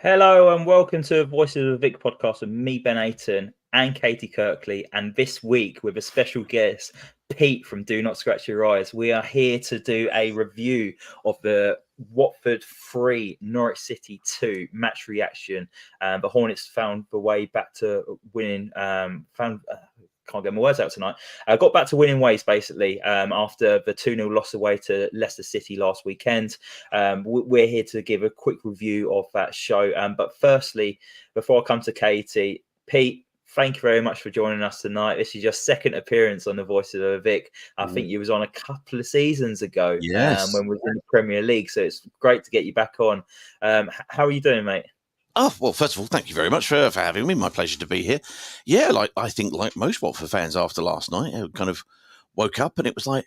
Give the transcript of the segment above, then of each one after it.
Hello and welcome to Voices of the Vic podcast with me, Ben Aiton, and Caity Kirkley. And this week, with a special guest, Pete from Do Not Scratch Your Eyes, we are here to do a review of the Watford 3, Norwich City 2 match reaction. The Hornets found the way back to winning, can't get my words out tonight. Got back to winning ways basically after the 2-0 loss away to Leicester City last weekend. We're here to give a quick review of that show. But firstly, before I come to Caity, Pete, thank you very much for joining us tonight. This is your second appearance on the Voices of Vic. I think you was on a couple of seasons ago when we were in the Premier League. So it's great to get you back on. How are you doing, mate? Oh, well, first of all, thank you very much for having me. My pleasure to be here. Yeah, I think like most Watford fans after last night, I kind of woke up and it was like,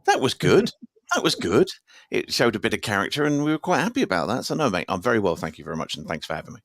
that was good. That was good. It showed a bit of character and we were quite happy about that. So no, mate, I'm very well. Thank you very much. And thanks for having me.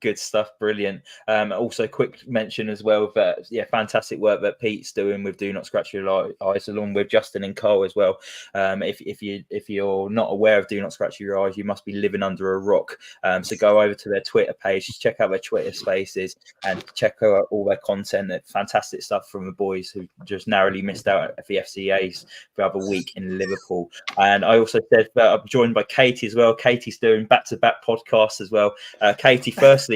Good stuff, brilliant. Also, quick mention as well that fantastic work that Pete's doing with Do Not Scratch Your Eyes, along with Justin and Cole as well. If you're not aware of Do Not Scratch Your Eyes, you must be living under a rock. So go over to their Twitter page, check out their Twitter Spaces, and check out all their content. Fantastic stuff from the boys who just narrowly missed out at the FCAs the other week in Liverpool. And I also said that I'm joined by Caity as well. Caity's doing back-to-back podcasts as well. Caity, firstly,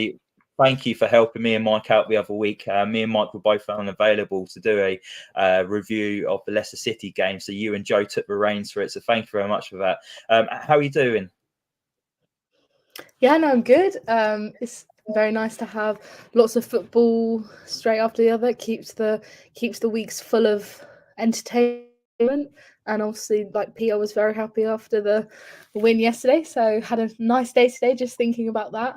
thank you for helping me and Mike out the other week. Me and Mike were both unavailable to do a review of the Leicester City game. So you and Joe took the reins for it. So thank you very much for that. How are you doing? Yeah, no, I'm good. It's very nice to have lots of football straight after the other. Keeps the weeks full of entertainment. And obviously, like Peter was very happy after the win yesterday. So had a nice day today just thinking about that.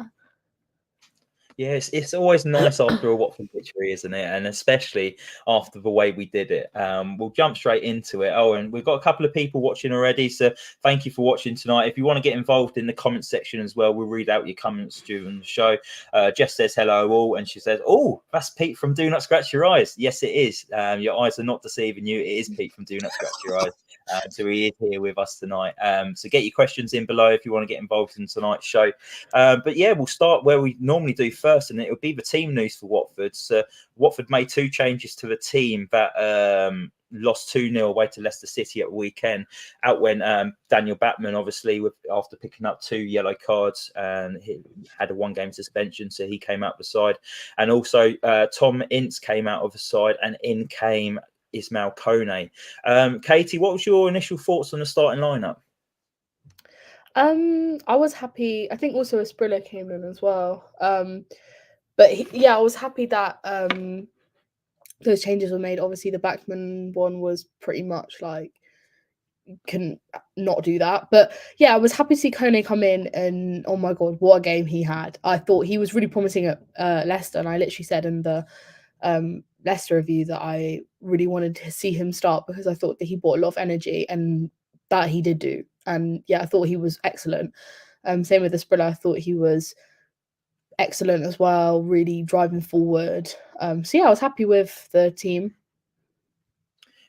Yeah, it's always nice after a Watford victory, isn't it? And especially after the way we did it. We'll jump straight into it. Oh, and we've got a couple of people watching already. So thank you for watching tonight. If you want to get involved in the comment section as well, we'll read out your comments during the show. Jess says hello all. And she says, oh, that's Pete from Do Not Scratch Your Eyes. Yes, it is. Your eyes are not deceiving you. It is Pete from Do Not Scratch Your Eyes. So he is here with us tonight. So get your questions in below if you want to get involved in tonight's show. But yeah, we'll start where we normally do first, and it would be the team news for Watford. So Watford made 2 changes to the team that lost 2-0 away to Leicester City at the weekend. Out went Daniel Batman, obviously, after picking up 2 yellow cards, and he had a 1-game suspension, so he came out the side. And also Tom Ince came out of the side, and in came Ismail Kone. Caity, what was your initial thoughts on the starting lineup? I was happy. I think also Asprilla came in as well. But I was happy that those changes were made. Obviously, the Backman one was pretty much like can not do that. But yeah, I was happy to see Kone come in, and oh my god, what a game he had! I thought he was really promising at Leicester, and I literally said in the Leicester review that I really wanted to see him start because I thought that he brought a lot of energy, and that he did do. And yeah, I thought he was excellent. Same with Asprilla, I thought he was excellent as well, really driving forward. So yeah, I was happy with the team.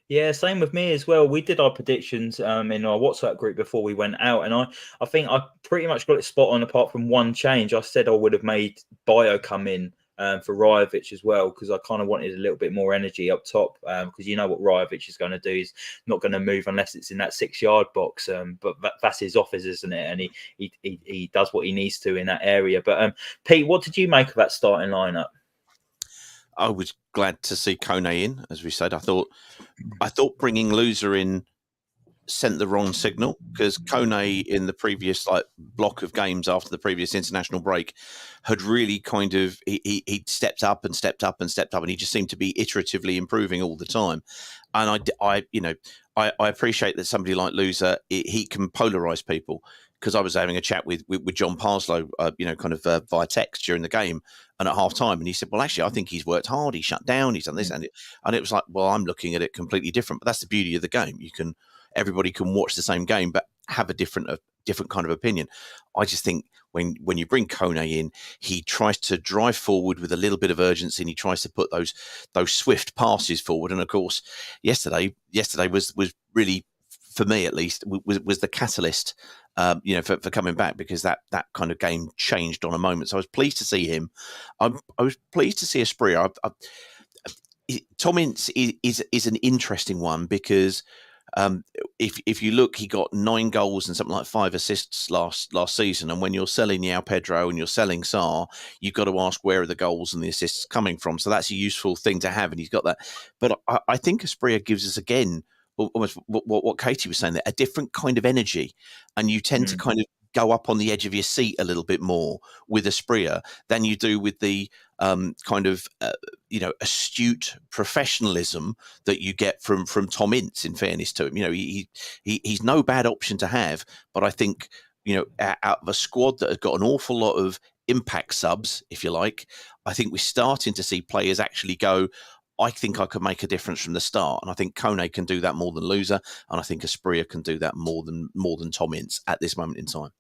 Yeah, same with me as well. We did our predictions in our WhatsApp group before we went out, and I think I pretty much got it spot on apart from one change. I said I would have made Bio come in for Rajovic as well, because I kind of wanted a little bit more energy up top, because you know what Rajovic is going to do. He's not going to move unless it's in that 6-yard box, but that's his office, isn't it? And he does what he needs to in that area. But Pete, what did you make of that starting lineup? I was glad to see Kone in, as we said. I thought bringing Loser in sent the wrong signal, because Kone in the previous block of games after the previous international break had really kind of he'd stepped up and stepped up and stepped up, and he just seemed to be iteratively improving all the time. And I appreciate that somebody like Loser, he can polarize people, because I was having a chat with John Parslow, via text during the game and at half time. And he said, well, actually, I think he's worked hard. He's shut down. He's done this. And it was like, well, I'm looking at it completely different. But that's the beauty of the game. Everybody can watch the same game, but have a different kind of opinion. I just think when you bring Kone in, he tries to drive forward with a little bit of urgency, and he tries to put those swift passes forward. And of course, yesterday was really for me at least, was the catalyst, for coming back, because that kind of game changed on a moment. So I was pleased to see him. I was pleased to see Asprilla. Tom Ince is an interesting one, because if you look, he got 9 goals and something like 5 assists last season. And when you're selling João Pedro and you're selling Sarr, you've got to ask, where are the goals and the assists coming from? So that's a useful thing to have, and he's got that. But I think Asprilla gives us, again, almost what Caity was saying there, a different kind of energy, and you tend to kind of go up on the edge of your seat a little bit more with Asprilla than you do with the astute professionalism that you get from Tom Ince. In fairness to him, he's no bad option to have, but I think, out of a squad that has got an awful lot of impact subs, if you like, I think we're starting to see players actually go, I think I could make a difference from the start. And I think Kone can do that more than Loser, and I think Asprilla can do that more than Tom Ince at this moment in time.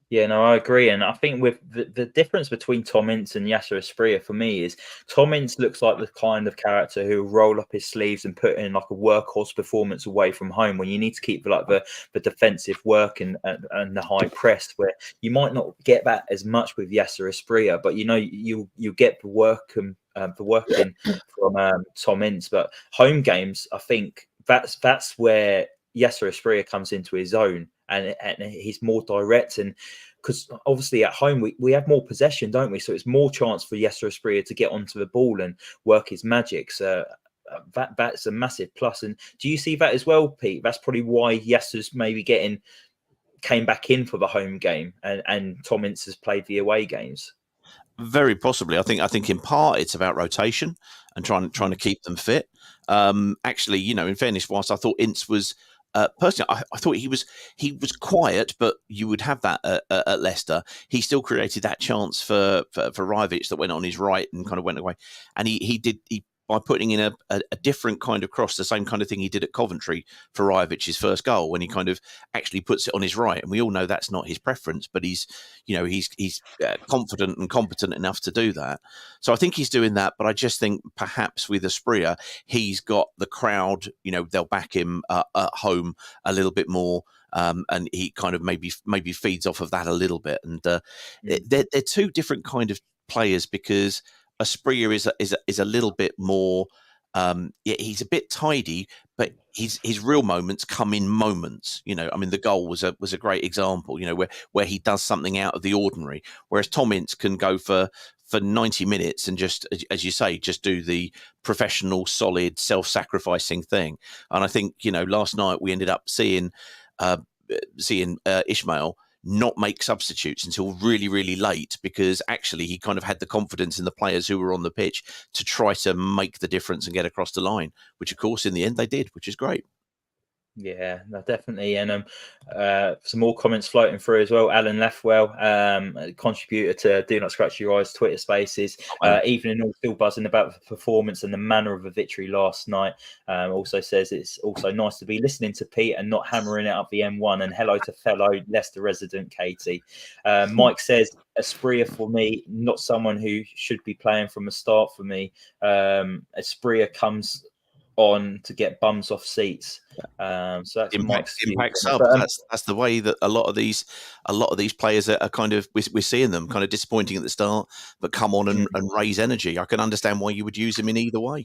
Yeah, no, I agree. And I think with the difference between Tom Ince and Yasser Asprilla for me is Tom Ince looks like the kind of character who will roll up his sleeves and put in like a workhorse performance away from home, when you need to keep like the defensive work and the high press, where you might not get that as much with Yasser Asprilla, but you get the work and the work in from Tom Ince. But home games, I think that's where Yasser Asprilla comes into his own, and he's more direct. And because obviously at home we have more possession, don't we? So it's more chance for Yasser Asprilla to get onto the ball and work his magic. So that's a massive plus. And do you see that as well, Pete? That's probably why Yasser's maybe came back in for the home game, and Tom Ince has played the away games. Very possibly. I think in part it's about rotation and trying to keep them fit. Actually, in fairness, whilst I thought Ince was personally, I thought he was quiet, but you would have that at Leicester. He still created that chance for Rivic that went on his right and kind of went away, and he by putting in a different kind of cross, the same kind of thing he did at Coventry for Rivic's first goal, when he kind of actually puts it on his right. And we all know that's not his preference, but he's confident and competent enough to do that. So I think he's doing that. But I just think perhaps with Asprilla, he's got the crowd, they'll back him at home a little bit more. And he kind of maybe feeds off of that a little bit. And they're two different kind of players, because Asprilla is a little bit more. He's a bit tidy, but his real moments come in moments. The goal was a great example. Where he does something out of the ordinary, whereas Tom Ince can go for 90 minutes and just, as you say, just do the professional, solid, self-sacrificing thing. And I think last night we ended up seeing Ishmael not make substitutes until really, really late, because actually he kind of had the confidence in the players who were on the pitch to try to make the difference and get across the line, which of course in the end they did, which is great. Yeah, no, definitely. And some more comments floating through as well. Alan Leffwell, contributor to Do Not Scratch Your Eyes Twitter Spaces, Evening all still buzzing about the performance and the manner of the victory last night. Also says it's also nice to be listening to Pete and not hammering it up the M1. And hello to fellow Leicester resident Caity. Mike says Asprilla for me, not someone who should be playing from the start for me. Asprilla comes on to get bums off seats. So that's impact sub. That's the way that a lot of these players are kind of, we're seeing them kind of disappointing at the start, but come on and raise energy. I can understand why you would use him in either way.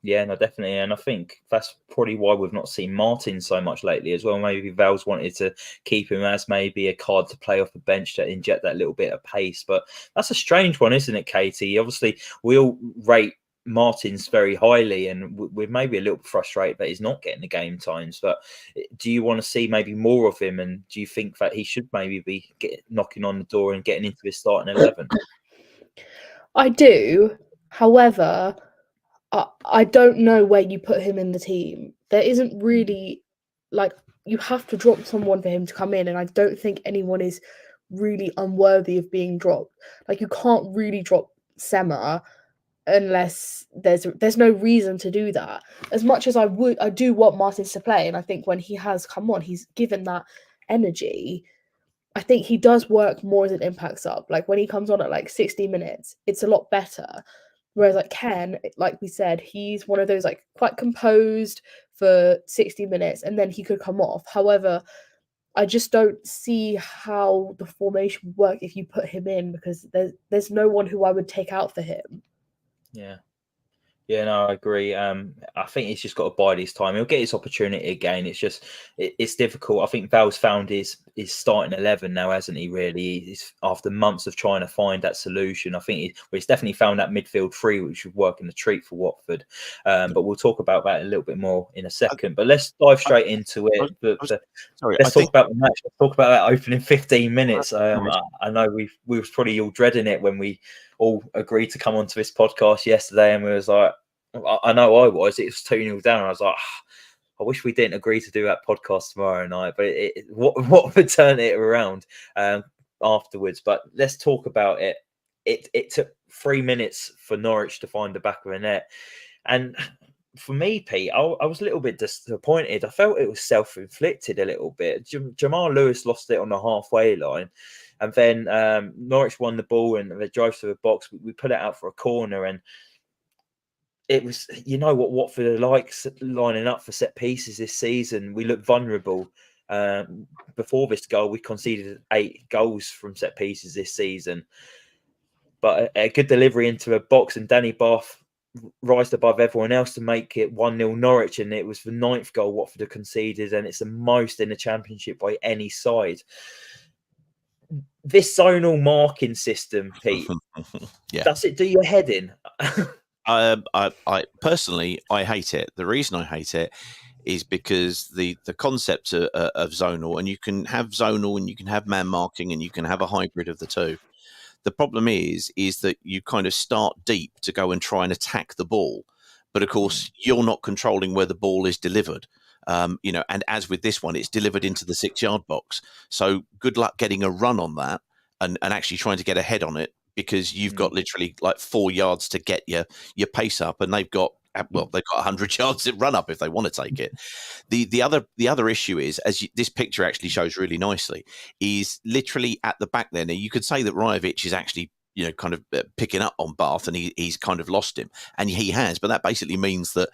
Yeah, no, definitely. And I think that's probably why we've not seen Martin so much lately as well. Maybe Val's wanted to keep him as maybe a card to play off the bench to inject that little bit of pace. But that's a strange one, isn't it, Caity? Obviously, we all rate Martin's very highly, and we're maybe a little bit frustrated that he's not getting the game times. But do you want to see maybe more of him, and do you think that he should maybe be knocking on the door and getting into his starting 11? I do. However, I don't know where you put him in the team. There isn't really, you have to drop someone for him to come in, and I don't think anyone is really unworthy of being dropped. You can't really drop Sema unless there's no reason to do that. As much as I do want Martins to play, and I think when he has come on, he's given that energy. I think he does work more as an impact sub. When he comes on at 60 minutes, it's a lot better. Whereas like Ken, like we said, he's one of those like quite composed for 60 minutes and then he could come off. However, I just don't see how the formation would work if you put him in, because there's no one who I would take out for him. Yeah. Yeah, no, I agree. I think he's just got to bide his time. He'll get his opportunity again. It's just it's difficult. I think Val's found his starting 11 now, hasn't he? Really, he's after months of trying to find that solution. I think he's definitely found that midfield three, which would work in a treat for Watford. But we'll talk about that a little bit more in a second. But let's dive straight into it. Let's talk about the match. Let's talk about that opening 15 minutes. I know we was probably all dreading it when we all agreed to come onto this podcast yesterday, and we was like, I know I was. It was 2-0 down. I was like, I wish we didn't agree to do that podcast tomorrow night. But what would turn it around afterwards? But let's talk about it. It took 3 minutes for Norwich to find the back of the net, and for me, Pete, I was a little bit disappointed. I felt it was self-inflicted a little bit. Jamal Lewis lost it on the halfway line. And then Norwich won the ball and they drove to the box. We put it out for a corner, and it was, you know what Watford are like lining up for set pieces this season. We looked vulnerable. Before this goal, we conceded 8 goals from set pieces this season. But a good delivery into a box, and Danny Bath rised above everyone else to make it 1-0 Norwich, and it was the 9th goal Watford have conceded, and it's the most in the Championship by any side. This zonal marking system, Pete, does it do your head in? I personally, I hate it. The reason I hate it is because the concept of zonal, and you can have zonal and you can have man marking and you can have a hybrid of the two. The problem is that you kind of start deep to go and try and attack the ball, but of course you're not controlling where the ball is delivered. And as with this one, it's delivered into the 6-yard box. So good luck getting a run on that and actually trying to get ahead on it, because you've got literally like 4 yards to get your pace up, and they've got 100 yards to run up if they want to take it. The other issue is, this picture actually shows really nicely, is literally at the back there. Now you could say that Rajovic is actually kind of picking up on Bath, and he's kind of lost him, and he has. But that basically means that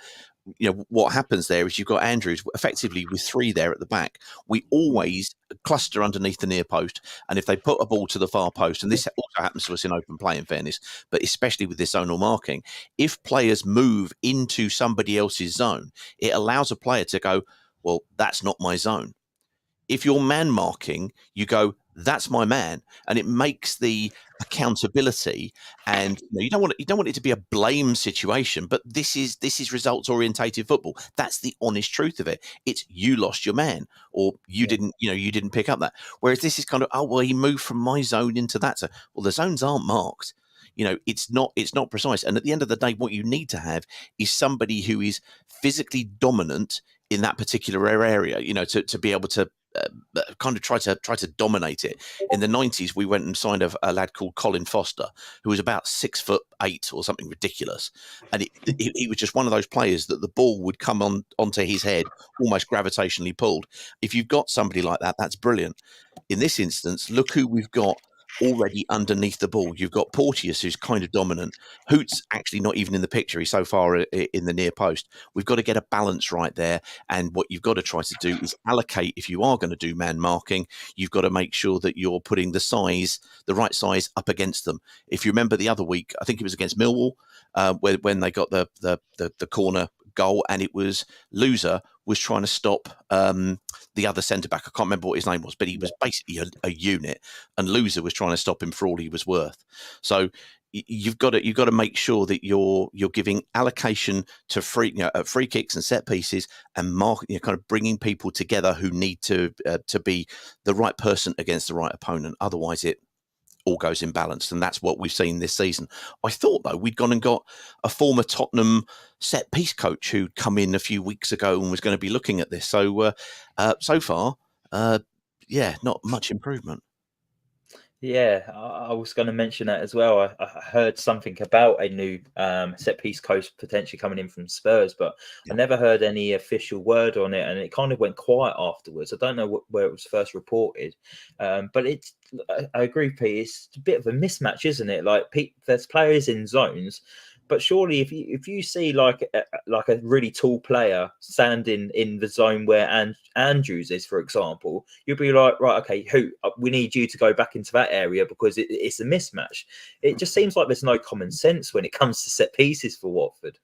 what happens there is you've got Andrews effectively with 3 there at the back. We always cluster underneath the near post, and if they put a ball to the far post, and this also happens to us in open play in fairness, but especially with this zonal marking, if players move into somebody else's zone, it allows a player to go, well, that's not my zone. If you're man marking, you go, that's my man, and it makes the accountability. And you don't want it to be a blame situation, but this is results orientated football. That's the honest truth of it. It's you lost your man, or you didn't pick up that. Whereas this is kind of, oh well, he moved from my zone into that. So, well, the zones aren't marked. It's not precise. And at the end of the day, what you need to have is somebody who is physically dominant in that particular area. To be able to kind of try to dominate it. In the 90s, we went and signed a lad called Colin Foster, who was about 6'8" or something ridiculous, and he was just one of those players that the ball would come onto his head, almost gravitationally pulled. If you've got somebody like that, that's brilliant. In this instance, look who we've got already underneath the ball. You've got Porteous, who's kind of dominant. Hoot's actually not even in the picture. He's so far in the near post. We've got to get a balance right there. And what you've got to try to do is allocate. If you are going to do man marking, you've got to make sure that you're putting the right size up against them. If you remember the other week, I think it was against Millwall, when they got the corner goal, and it was Loser was trying to stop the other centre back. I can't remember what his name was, but he was basically a unit, and Loser was trying to stop him for all he was worth. So you've got to make sure that you're giving allocation to free kicks and set pieces, and kind of bringing people together who need to be the right person against the right opponent. Otherwise, it all goes imbalanced, and that's what we've seen this season. I thought, though, we'd gone and got a former Tottenham set-piece coach who'd come in a few weeks ago and was going to be looking at this. So, so far, not much improvement. Yeah, I was going to mention that as well. I heard something about a new set-piece coach potentially coming in from Spurs, but I never heard any official word on it, and it kind of went quiet afterwards. I don't know where it was first reported, but I agree, Pete. It's a bit of a mismatch, isn't it? Like, Pete, there's players in zones, But surely, if you see like a really tall player standing in the zone where Andrews is, for example, you'll be like, right, okay, we need you to go back into that area because it's a mismatch. It just seems like there's no common sense when it comes to set pieces for Watford.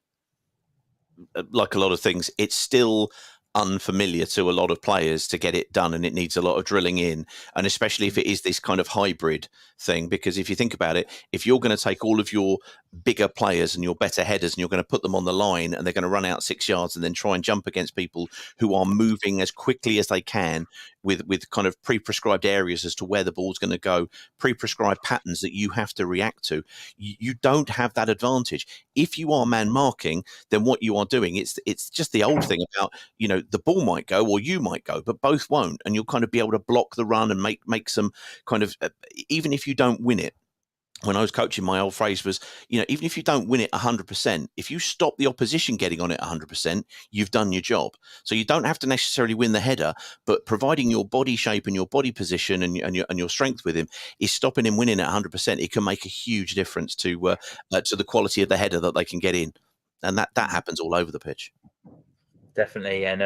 Like a lot of things, it's still unfamiliar to a lot of players to get it done, and it needs a lot of drilling in, and especially if it is this kind of hybrid thing, because if you think about it, if you're going to take all of your bigger players and your better headers and you're going to put them on the line and they're going to run out 6 yards and then try and jump against people who are moving as quickly as they can with kind of pre-prescribed areas as to where the ball's going to go, pre-prescribed patterns that you have to react to, you don't have that advantage. If you are man marking, then what you are doing, it's just the old thing about, the ball might go or you might go, but both won't, and you'll kind of be able to block the run and make some kind of, even if you don't win it. When I was coaching, my old phrase was, even if you don't win it 100%, if you stop the opposition getting on it 100%, you've done your job. So you don't have to necessarily win the header, but providing your body shape and your body position and your strength with him is stopping him winning at 100%. It can make a huge difference to the quality of the header that they can get in, and that happens all over the pitch. Definitely. And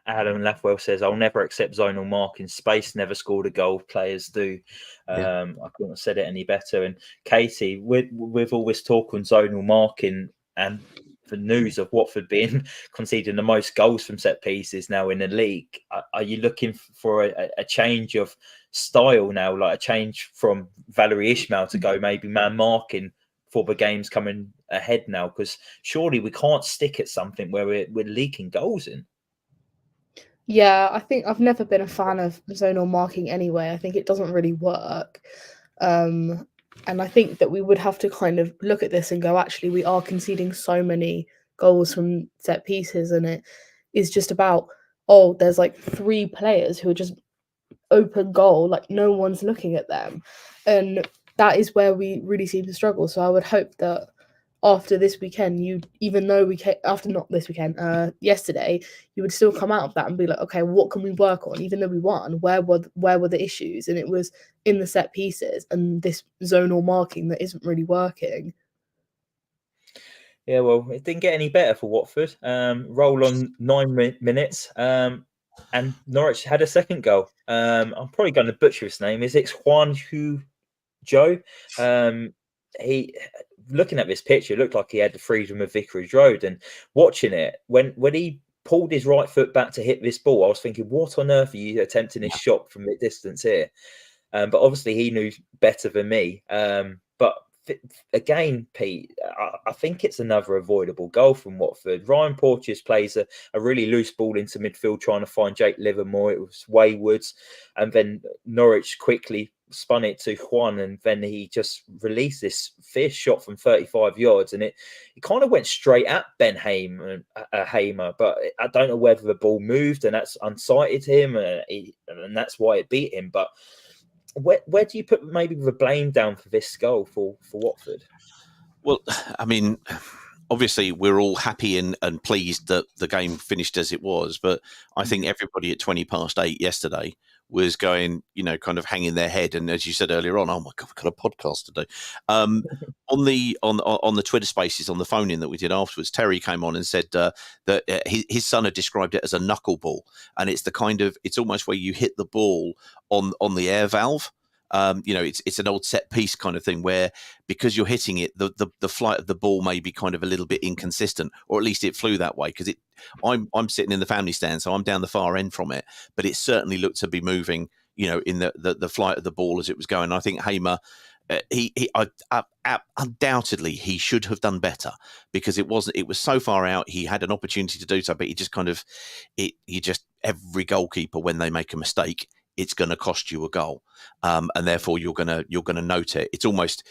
Alan Lathwell says, I'll never accept zonal marking. Space never scored a goal. Players do. I couldn't have said it any better. And Caity, with all this talk on zonal marking and the news of Watford being conceding the most goals from set pieces now in the league, are you looking for a change of style now, like a change from Valerie Ismail to go maybe man marking for the games coming ahead now? Because surely we can't stick at something where we're leaking goals in. Yeah, I think I've never been a fan of zonal marking anyway. I think it doesn't really work. And I think that we would have to kind of look at this and go, actually, we are conceding so many goals from set pieces, and it is just about, there's like 3 players who are just open goal, like no one's looking at them. And that is where we really seem to struggle. So I would hope that after this weekend, yesterday, you would still come out of that and be like, okay, what can we work on? Even though we won, where were the issues? And it was in the set pieces and this zonal marking that isn't really working. Yeah, well, it didn't get any better for Watford. Roll on 9 minutes, and Norwich had a second goal. I'm probably going to butcher his name. Is it Juan Hu Joe? He, looking at this picture, looked like he had the freedom of Vicarage Road. And watching it, when he pulled his right foot back to hit this ball, I was thinking, what on earth are you attempting this shot from the distance here? But obviously he knew better than me. But again, Pete, I think it's another avoidable goal from Watford. Ryan Porteous plays a really loose ball into midfield trying to find Jake Livermore. It was Waywoods, and then Norwich quickly spun it to Juan, and then he just released this fierce shot from 35 yards, and it kind of went straight at Ben Hamer, but I don't know whether the ball moved and that's unsighted him, and that's why it beat him. But where do you put maybe the blame down for this goal for Watford? Well, I mean, obviously we're all happy and pleased that the game finished as it was, but I think everybody at 8:20 yesterday was going, kind of hanging their head. And as you said earlier on, oh my God, we've got a podcast to do. On the Twitter Spaces, on the phone in that we did afterwards, Terry came on and said that his son had described it as a knuckleball, and it's almost where you hit the ball on the air valve. It's an old set piece kind of thing where, because you're hitting it, the flight of the ball may be kind of a little bit inconsistent, or at least it flew that way, because I'm sitting in the family stand, so I'm down the far end from it, but it certainly looked to be moving, in the flight of the ball as it was going. I think Hamer, undoubtedly he should have done better, because it was so far out. He had an opportunity to do so, but he just every goalkeeper, when they make a mistake, it's going to cost you a goal, and therefore you're going to note it. It's almost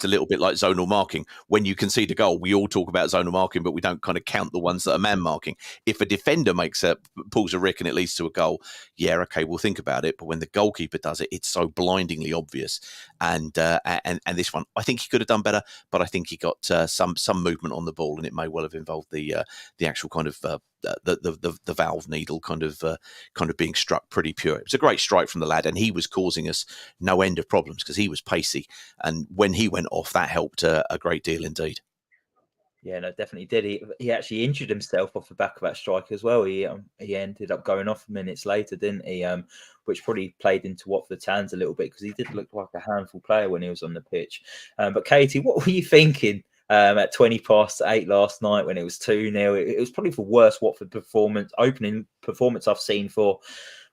a little bit like zonal marking. When you concede a goal, we all talk about zonal marking, but we don't kind of count the ones that are man marking. If a defender pulls a rick and it leads to a goal, yeah, okay, we'll think about it. But when the goalkeeper does it, it's so blindingly obvious. And this one, I think he could have done better, but I think he got some movement on the ball, and it may well have involved the actual kind of the valve needle kind of being struck pretty pure. It was a great strike from the lad, and he was causing us no end of problems because he was pacey, and when he went off, that helped a great deal indeed. Yeah, no, definitely did. He actually injured himself off the back of that strike as well. He ended up going off minutes later, didn't he? Which probably played into Watford's hands a little bit, because he did look like a handful player when he was on the pitch. But Caity, what were you thinking at 8 last night when it was 2-0? It was probably the worst Watford opening performance I've seen for.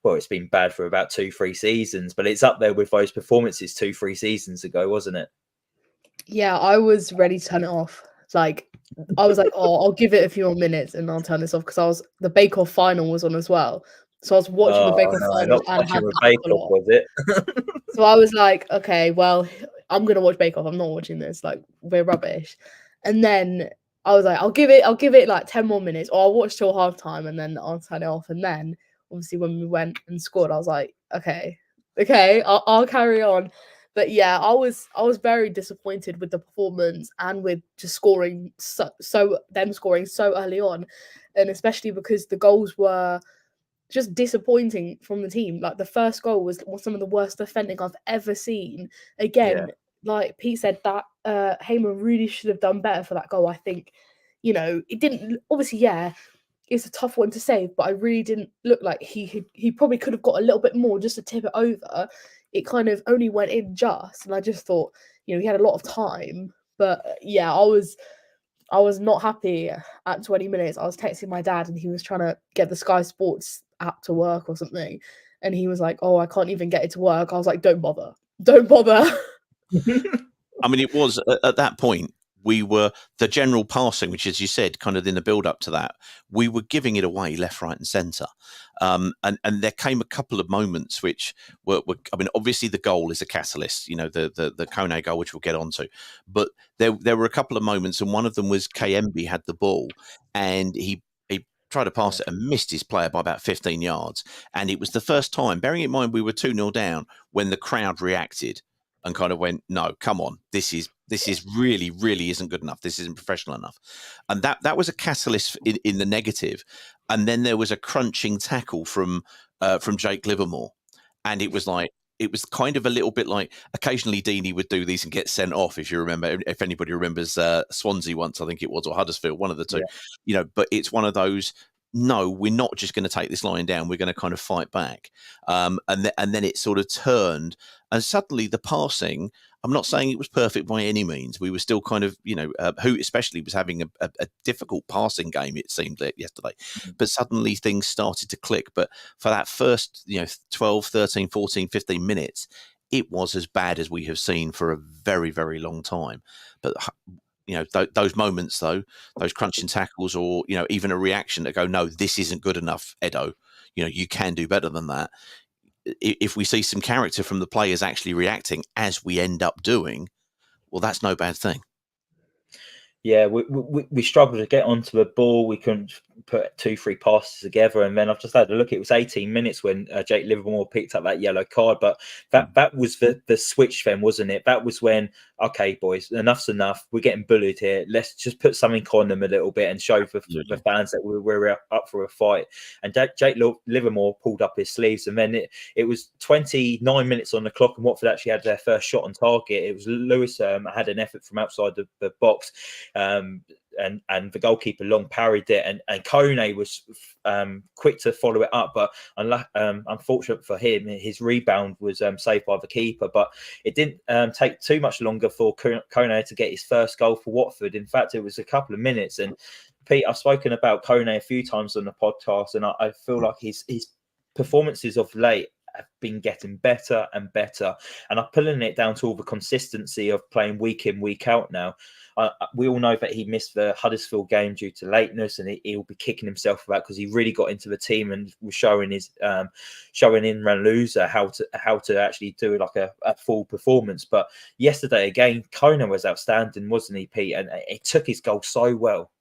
Well, it's been bad for about 2-3 seasons, but it's up there with those performances 2-3 seasons ago, wasn't it? Yeah, I was ready to turn it off. Like, I was like, oh, I'll give it a few more minutes and I'll turn this off, because the Bake Off final was on as well. So I was watching the Bake Off no, final not and watching had with that Bake on a Off, lot. was it? So I was like, okay, well, I'm gonna watch Bake Off. I'm not watching this. Like, we're rubbish. And then I was like, I'll give it like 10 more minutes, or I'll watch till halftime and then I'll turn it off. And then obviously when we went and scored, I was like, okay, I'll carry on. But yeah, I was very disappointed with the performance and with just scoring them scoring so early on, and especially because the goals were just disappointing from the team. Like, the first goal was some of the worst defending I've ever seen. Again, like Pete said, that Heyman really should have done better for that goal. I think, it didn't, obviously, yeah, it's a tough one to save, but I really didn't look like he probably could have got a little bit more just to tip it over. It kind of only went in just, and I just thought, he had a lot of time. But yeah, I was not happy at 20 minutes. I was texting my dad and he was trying to get the Sky Sports app to work or something. And he was like, oh, I can't even get it to work. I was like, don't bother. Don't bother. I mean, it was at that point, we were the general passing, which, as you said, kind of in the build up to that, we were giving it away left, right, and centre. And there came a couple of moments which were I mean, obviously the goal is a catalyst, the Kone goal, which we'll get onto. But there were a couple of moments, and one of them was KMB had the ball and he tried to pass it and missed his player by about 15 yards. And it was the first time, bearing in mind we were 2-0 down, when the crowd reacted and kind of went, no, come on, this is really, really isn't good enough. This isn't professional enough. And that was a catalyst in the negative. And then there was a crunching tackle from Jake Livermore. And it was like, it was kind of a little bit like, occasionally Deeney would do these and get sent off, if you remember, if anybody remembers Swansea once, I think it was, or Huddersfield, one of the two, but it's one of those, no, we're not just going to take this line down. We're going to kind of fight back. And then it sort of turned, and suddenly the passing, I'm not saying it was perfect by any means. We were still kind of, who especially was having a difficult passing game, it seemed like yesterday. But suddenly things started to click. But for that first, 12, 13, 14, 15 minutes, it was as bad as we have seen for a very, very long time. But those moments, though, those crunching tackles, or even a reaction to go, no, this isn't good enough, Edo. You can do better than that. If we see some character from the players actually reacting, as we end up doing, well, that's no bad thing. Yeah, we struggled to get onto the ball. We couldn't put 2-3 passes together, and then I've just had a look. It was 18 minutes when Jake Livermore picked up that yellow card, but that was the switch then, wasn't it? That was when, okay, boys, enough's enough. We're getting bullied here. Let's just put something on them a little bit and show the fans that we're up for a fight. And Jake Livermore pulled up his sleeves, and then it was 29 minutes on the clock, and Watford actually had their first shot on target. It was Lewis had an effort from outside the box. And the goalkeeper long parried it, and Kone was quick to follow it up, but unfortunate for him, his rebound was saved by the keeper. But it didn't take too much longer for Kone to get his first goal for Watford. In fact, it was a couple of minutes. And Pete, I've spoken about Kone a few times on the podcast, and I feel like his performances of late have been getting better and better, and I'm pulling it down to all the consistency of playing week in, week out now. We all know that he missed the Huddersfield game due to lateness, and he'll be kicking himself about, because he really got into the team and was showing in Ranluza how to actually do like a full performance. But yesterday again, Kone was outstanding, wasn't he, Pete? And he took his goal so well.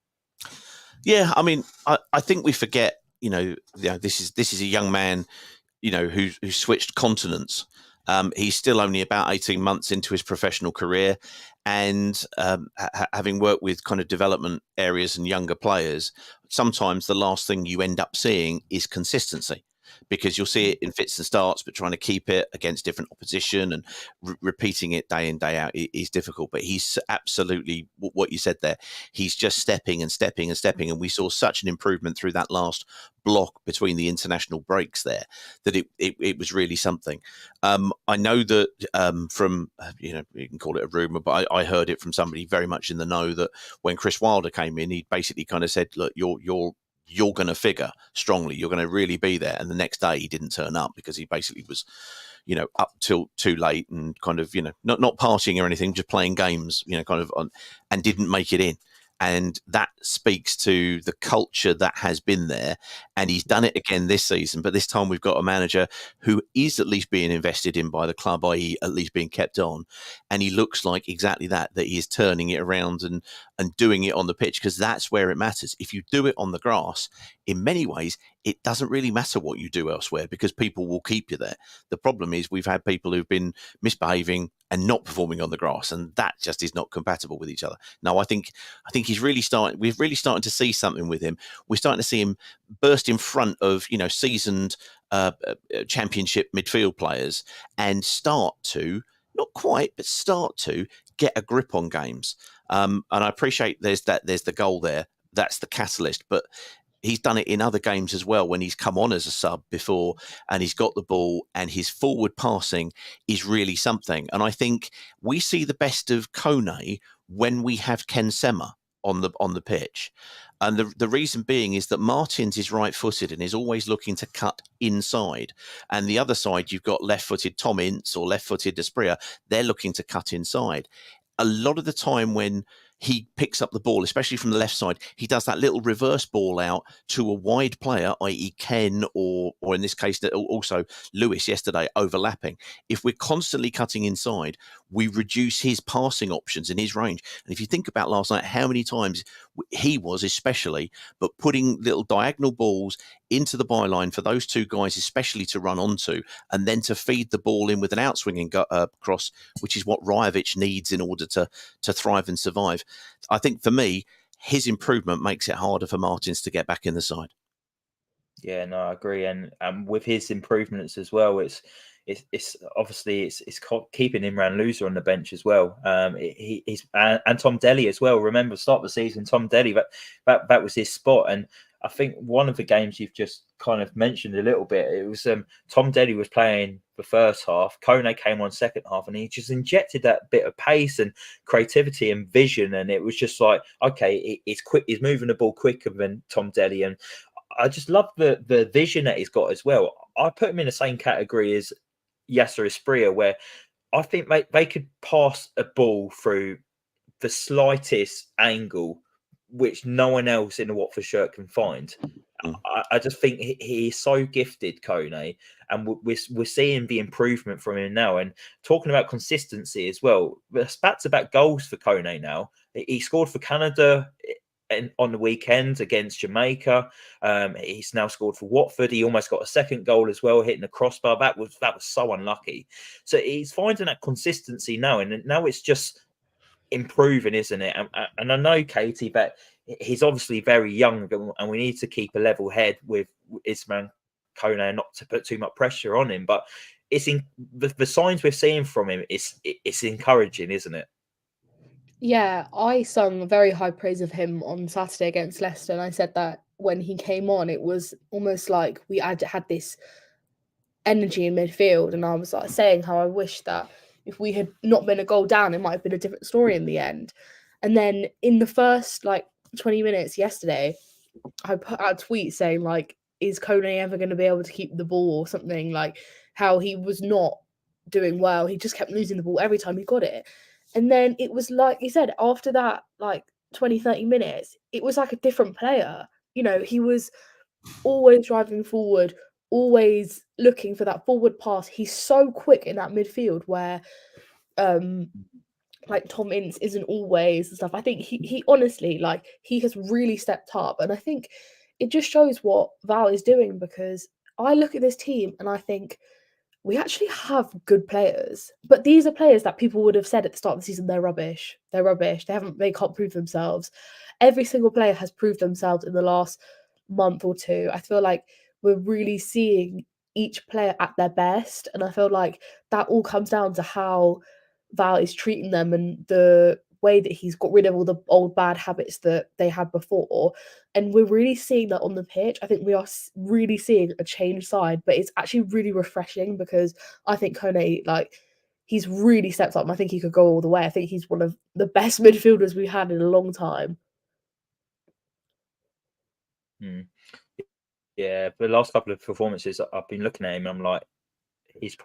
Yeah, I mean, I think we forget, this is a young man, who switched continents. He's still only about 18 months into his professional career, and having worked with kind of development areas and younger players, sometimes the last thing you end up seeing is consistency. because you'll see it in fits and starts, but trying to keep it against different opposition and repeating it day in, day out is difficult. But he's absolutely what you said there. He's just stepping and stepping and stepping. And we saw such an improvement through that last block between the international breaks there that it was really something. I know that from, you can call it a rumor, but I heard it from somebody very much in the know that when Chris Wilder came in, he basically kind of said, look, you're going to figure strongly. You're going to really be there. And the next day he didn't turn up because he basically was, up till too late and kind of, not partying or anything, just playing games, kind of and didn't make it in. And that speaks to the culture that has been there. And he's done it again this season. But this time we've got a manager who is at least being invested in by the club, i.e. at least being kept on. And he looks like exactly that he is turning it around and doing it on the pitch, because that's where it matters. If you do it on the grass, in many ways, it doesn't really matter what you do elsewhere because people will keep you there. The problem is we've had people who've been misbehaving and not performing on the grass, and that just is not compatible with each other. No, I think he's really starting. We're really starting to see something with him. We're starting to see him burst in front of seasoned championship midfield players and start to, not quite, but start to get a grip on games. And I appreciate there's the goal there. That's the catalyst, but he's done it in other games as well when he's come on as a sub before and he's got the ball, and his forward passing is really something. And I think we see the best of Kone when we have Ken Sema on the pitch. And the reason being is that Martins is right-footed and is always looking to cut inside. And the other side, you've got left-footed Tom Ince or left-footed Despria. They're looking to cut inside. A lot of the time when he picks up the ball, especially from the left side, he does that little reverse ball out to a wide player, i.e. Ken or in this case also Lewis yesterday, overlapping. If we're constantly cutting inside, we reduce his passing options and his range. And if you think about last night, how many times he was especially, but putting little diagonal balls into the byline for those two guys, especially to run onto, and then to feed the ball in with an outswinging cross, which is what Rajovic needs in order to thrive and survive. I think for me, his improvement makes it harder for Martins to get back in the side. Yeah, no, I agree. And with his improvements as well, it's obviously it's keeping Imran Loser on the bench as well. He's and Tom Delly as well. Remember, start of the season, Tom Delly, that was his spot. And I think one of the games you've just kind of mentioned a little bit, it was Tom Delly was playing the first half, Kone came on second half, and he just injected that bit of pace and creativity and vision. And it was just like, okay, it's quick, he's moving the ball quicker than Tom Delly. And I just love the vision that he's got as well. I put him in the same category as Yasser Espria, where I think they could pass a ball through the slightest angle, which no one else in the Watford shirt can find. I just think he is so gifted, Kone, and we're seeing the improvement from him now. And talking about consistency as well, the back-to-back goals for Kone now. He scored for Canada on the weekend against Jamaica. He's now scored for Watford. He almost got a second goal as well, hitting the crossbar. That was so unlucky. So he's finding that consistency now, and now it's just improving, isn't it? And I know, Caity, that he's obviously very young, and we need to keep a level head with Ismail Kone and not to put too much pressure on him. But it's in the signs we're seeing from him. It's encouraging, isn't it? Yeah, I sung very high praise of him on Saturday against Leicester, and I said that when he came on, it was almost like we had this energy in midfield, and I was like saying how I wish that if we had not been a goal down, it might have been a different story in the end. And then in the first 20 minutes yesterday, I put out a tweet saying is Kone ever going to be able to keep the ball or something, how he was not doing well. He just kept losing the ball every time he got it. And then it was like you said, after that 20-30 minutes, it was like a different player. He was always driving forward, always looking for that forward pass. He's so quick in that midfield where Tom Ince isn't always and stuff. I think he honestly, he has really stepped up. And I think it just shows what Val is doing, because I look at this team and I think we actually have good players, but these are players that people would have said at the start of the season, they're rubbish. They're rubbish. They can't prove themselves. Every single player has proved themselves in the last month or two. I feel like we're really seeing each player at their best. And I feel like that all comes down to how Val is treating them and the way that he's got rid of all the old bad habits that they had before. And we're really seeing that on the pitch. I think we are really seeing a changed side, but it's actually really refreshing because I think Kone, like, he's really stepped up. And I think he could go all the way. I think he's one of the best midfielders we've had in a long time. Yeah, the last couple of performances, I've been looking at him and I'm like, he's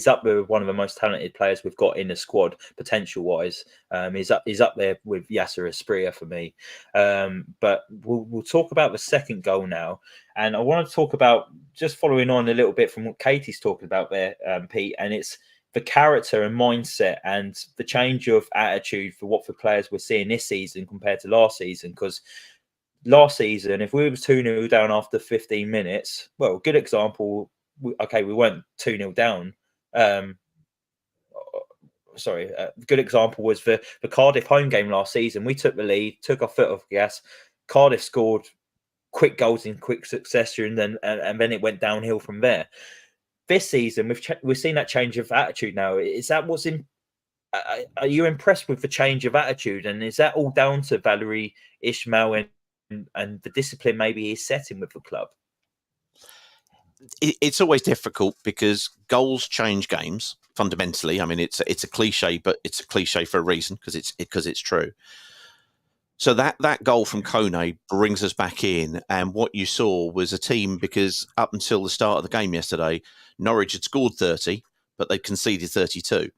up there with one of the most talented players we've got in the squad, potential wise. He's up there with Yasser Asprilla for me. But we'll talk about the second goal now, and I want to talk about, just following on a little bit from what Katie's talking about there, Pete, and it's the character and mindset and the change of attitude for Watford players we're seeing this season compared to last season. Because last season, if we were 2-0 down after 15 minutes, well, good example. We weren't 2-0 down. Good example was the Cardiff home game last season. We took the lead, took our foot off the gas. Cardiff scored quick goals in quick succession, and then it went downhill from there. This season, we've seen that change of attitude now. Is that what's in? Are you impressed with the change of attitude? And is that all down to Valerie Ismail and the discipline maybe he's setting with the club? It's always difficult because goals change games fundamentally. I mean, it's a cliche, but it's a cliche for a reason because it's true. So that goal from Kone brings us back in, and what you saw was a team, because up until the start of the game yesterday, Norwich had scored 30, but they conceded 32.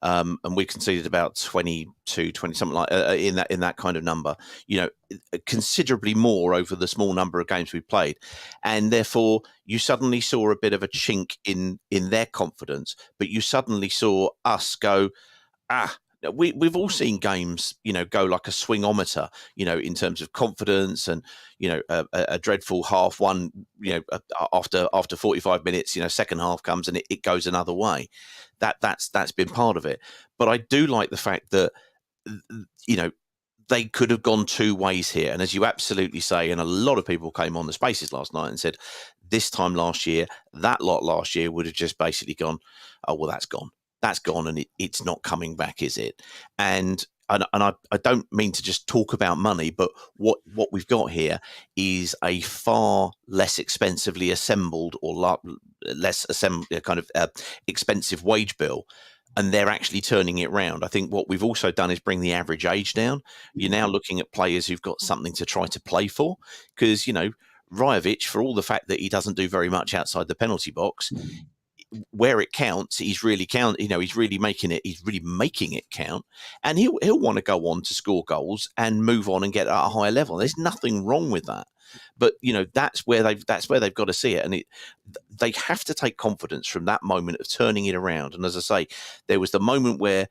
And we conceded about 22, 20, something like in that kind of number, considerably more over the small number of games we played. And therefore, you suddenly saw a bit of a chink in their confidence, but you suddenly saw us go, we've all seen games, go like a swingometer, in terms of confidence, and, a dreadful half one, after 45 minutes, second half comes and it goes another way. That's been part of it. But I do like the fact that, they could have gone two ways here. And as you absolutely say, and a lot of people came on the Spaces last night and said, this time last year, that lot last year would have just basically gone, oh, well, that's gone. That's gone, and it's not coming back, is it? And I don't mean to just talk about money, but what we've got here is a far less expensively assembled or less expensive wage bill, and they're actually turning it round. I think what we've also done is bring the average age down. You're now looking at players who've got something to try to play for, because Rajovic, for all the fact that he doesn't do very much outside the penalty box, where it counts, he's really he's really making it count, and he'll want to go on to score goals and move on and get at a higher level. There's nothing wrong with that, but that's where they've got to see it, and they have to take confidence from that moment of turning it around. And as I say, there was the moment where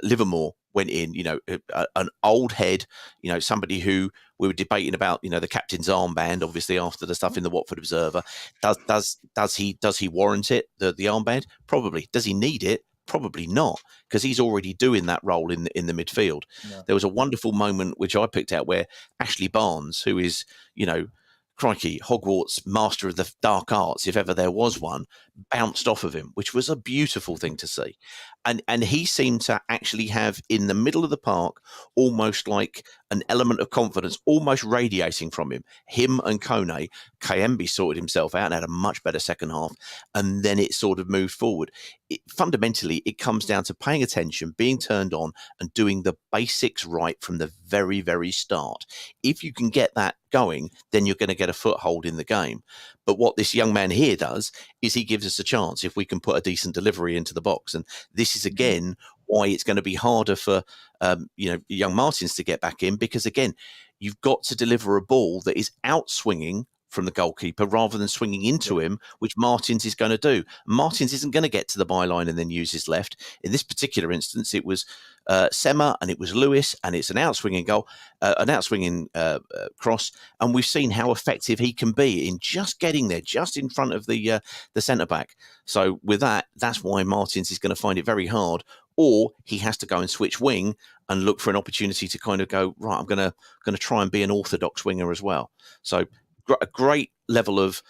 Livermore went in, an old head, somebody who we were debating about, the captain's armband, obviously after the stuff in the Watford Observer. Does he warrant it, the armband? Probably. Does he need it? Probably not, because he's already doing that role in the midfield. Yeah. There was a wonderful moment which I picked out where Ashley Barnes, who is, crikey, Hogwarts master of the dark arts, if ever there was one, bounced off of him, which was a beautiful thing to see. And he seemed to actually have, in the middle of the park, almost like an element of confidence almost radiating from him. Him and Kone, Kayembe sorted himself out and had a much better second half, and then it sort of moved forward. Fundamentally, it comes down to paying attention, being turned on, and doing the basics right from the very, very start. If you can get that going, then you're going to get a foothold in the game. But what this young man here does is he gives us a chance if we can put a decent delivery into the box. And this is, again, why it's going to be harder for young Martins to get back in, because, again, you've got to deliver a ball that is outswinging from the goalkeeper rather than swinging into him, which Martins is going to do. Martins isn't going to get to the byline and then use his left. In this particular instance, it was Sema and it was Lewis, and it's an outswinging goal, cross. And we've seen how effective he can be in just getting there, just in front of the centre back. So with that, that's why Martins is going to find it very hard, or he has to go and switch wing and look for an opportunity to kind of go, right, I'm going to try and be an orthodox winger as well. So a great level of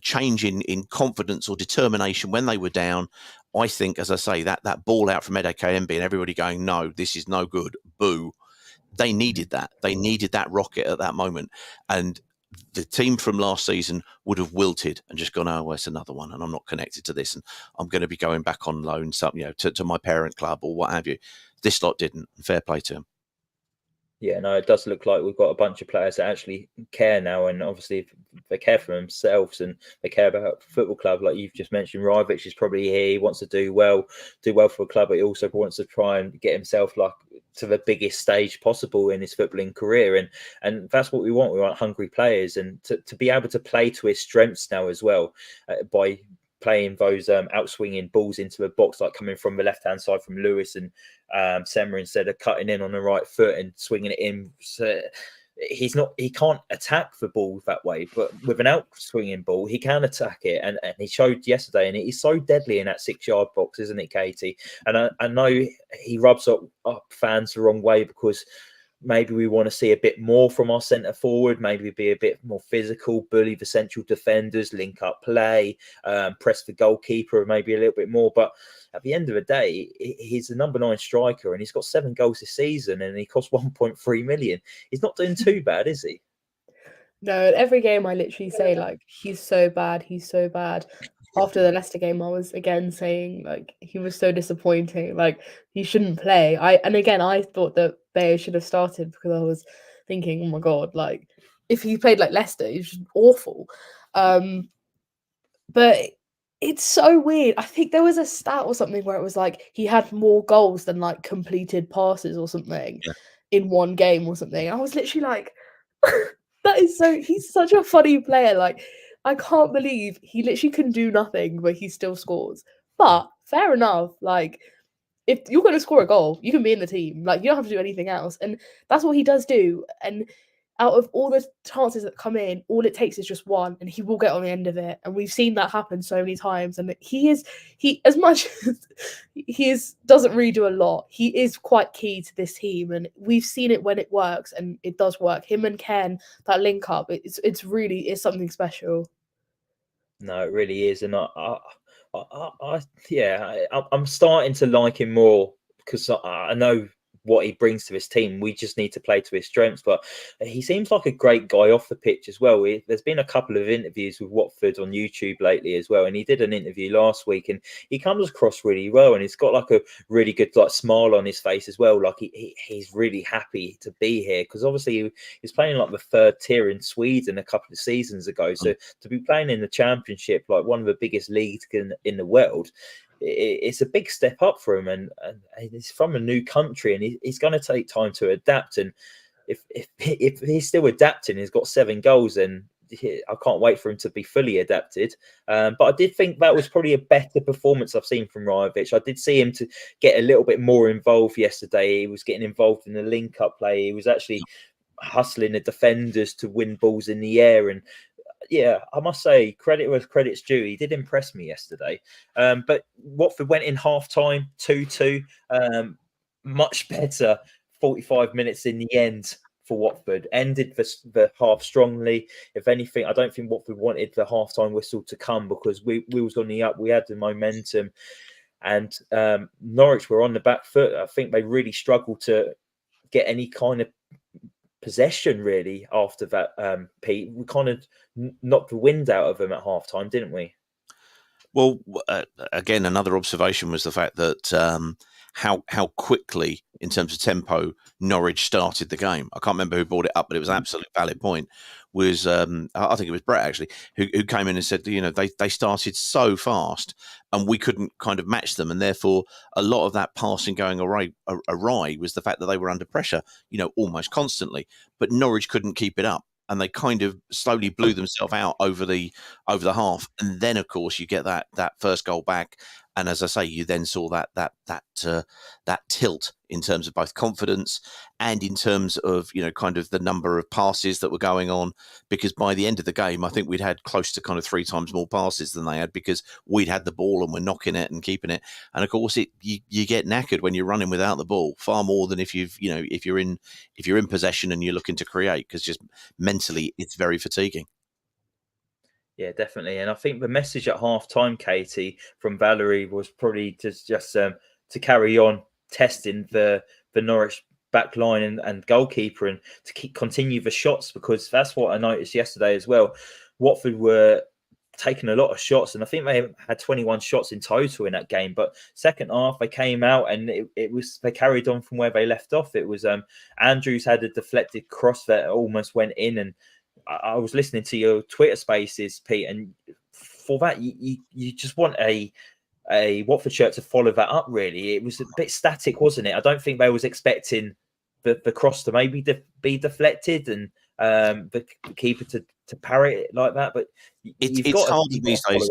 change in confidence or determination when they were down. I think, as I say, that ball out from Ed Ekembe and everybody going, no, this is no good, boo. They needed that. They needed that rocket at that moment. And the team from last season would have wilted and just gone, oh, well, it's another one, and I'm not connected to this, and I'm going to be going back on loan, to my parent club or what have you. This lot didn't. Fair play to them. Yeah, no, it does look like we've got a bunch of players that actually care now, and obviously they care for themselves and they care about the football club. Like you've just mentioned, Rajvic is probably here. He wants to do well for a club, but he also wants to try and get himself like to the biggest stage possible in his footballing career, and that's what we want. We want hungry players, and to be able to play to his strengths now as well, by playing those outswinging balls into the box, like coming from the left hand side from Lewis and Semmer, instead of cutting in on the right foot and swinging it in. So he can't attack the ball that way, but with an outswinging ball he can attack it, and he showed yesterday, and he's so deadly in that 6-yard box, isn't it, Caity? And I know he rubs up fans the wrong way, because maybe we want to see a bit more from our centre forward, maybe be a bit more physical, bully the central defenders, link up play, press the goalkeeper maybe a little bit more. But at the end of the day, he's the number 9 striker, and he's got 7 goals this season, and he cost 1.3 million. He's not doing too bad, is he? No, every game I literally say, like, he's so bad, he's so bad. After the Leicester game, I was again saying, like, he was so disappointing. Like, he shouldn't play. I thought that Bayer should have started, because I was thinking, oh my God, like, if he played like Leicester, he's just awful. But it's so weird. I think there was a stat or something where it was like he had more goals than like completed passes or something in one game or something. I was literally like, that is so. He's such a funny player. Like, I can't believe he literally can do nothing, but he still scores. But fair enough. Like, if you're going to score a goal, you can be in the team. Like, you don't have to do anything else, and that's what he does do. And out of all the chances that come in, all it takes is just one, and he will get on the end of it. And we've seen that happen so many times. And he as much as doesn't really do a lot, he is quite key to this team. And we've seen it when it works, and it does work. Him and Ken, that link up, it's really something special. No, it really is, and I'm starting to like him more, because I know what he brings to his team. We just need to play to his strengths, but he seems like a great guy off the pitch as well. There's been a couple of interviews with Watford on YouTube lately as well, and he did an interview last week, and he comes across really well, and he's got like a really good like smile on his face as well. Like he's really happy to be here, because obviously he was playing like the 3rd tier in Sweden a couple of seasons ago. So to be playing in the Championship, like one of the biggest leagues in the world, it's a big step up for him, and he's from a new country, and he's going to take time to adapt. And if he's still adapting, he's got 7 goals, and I can't wait for him to be fully adapted. But I did think that was probably a better performance I've seen from Rajvic. I did see him to get a little bit more involved yesterday. He was getting involved in the link-up play. He was actually hustling the defenders to win balls in the air, and yeah, I must say, credit where credit's due. He did impress me yesterday. But Watford went in half-time 2-2. Much better 45 minutes in the end for Watford. Ended the half strongly. If anything, I don't think Watford wanted the half-time whistle to come, because we was on the up. We had the momentum. And Norwich were on the back foot. I think they really struggled to get any kind of possession really after that. Pete, we kind of knocked the wind out of them at half time, didn't we? Well, again, another observation was the fact that how quickly, in terms of tempo, Norwich started the game. I can't remember who brought it up, but it was an absolutely valid point. Was I think it was Brett actually who came in and said, they started so fast and we couldn't kind of match them, and therefore a lot of that passing going awry was the fact that they were under pressure, almost constantly, but Norwich couldn't keep it up. And they kind of slowly blew themselves out over the half, and then of course you get that first goal back, And as I say, you then saw that tilt in terms of both confidence and in terms of, kind of the number of passes that were going on, because by the end of the game, I think we'd had close to kind of 3 times more passes than they had, because we'd had the ball and we're knocking it and keeping it. And of course, you get knackered when you're running without the ball far more than if if you're in possession and you're looking to create, because just mentally it's very fatiguing. Yeah, definitely. And I think the message at half time, Caity, from Valerie was probably to carry on testing the Norwich back line and goalkeeper, and to continue the shots, because that's what I noticed yesterday as well. Watford were taking a lot of shots, and I think they had 21 shots in total in that game. But second half, they came out and they carried on from where they left off. It was Andrews had a deflected cross that almost went in, and I was listening to your Twitter Spaces, Pete, and for that you just want a Watford shirt to follow that up. Really, it was a bit static, wasn't it? I don't think they was expecting the cross to maybe be deflected and the keeper to parry it like that. But it's hard these days.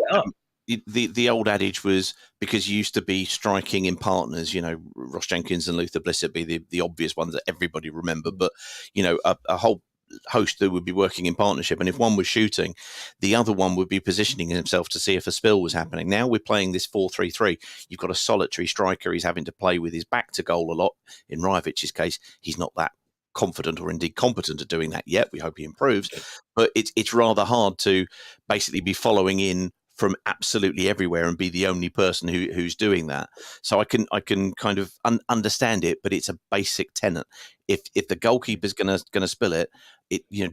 The old adage was, because you used to be striking in partners, Ross Jenkins and Luther Blissett be the obvious ones that everybody remembered, but a whole host that would be working in partnership, and if one was shooting, the other one would be positioning himself to see if a spill was happening. Now we're playing this 4-3-3. You've got a solitary striker. He's having to play with his back to goal a lot. In Rajovic's case, he's not that confident or indeed competent at doing that yet. We hope he improves, but it's rather hard to basically be following in from absolutely everywhere and be the only person who's doing that. So I can kind of understand it, but it's a basic tenet. If the goalkeeper's gonna spill it,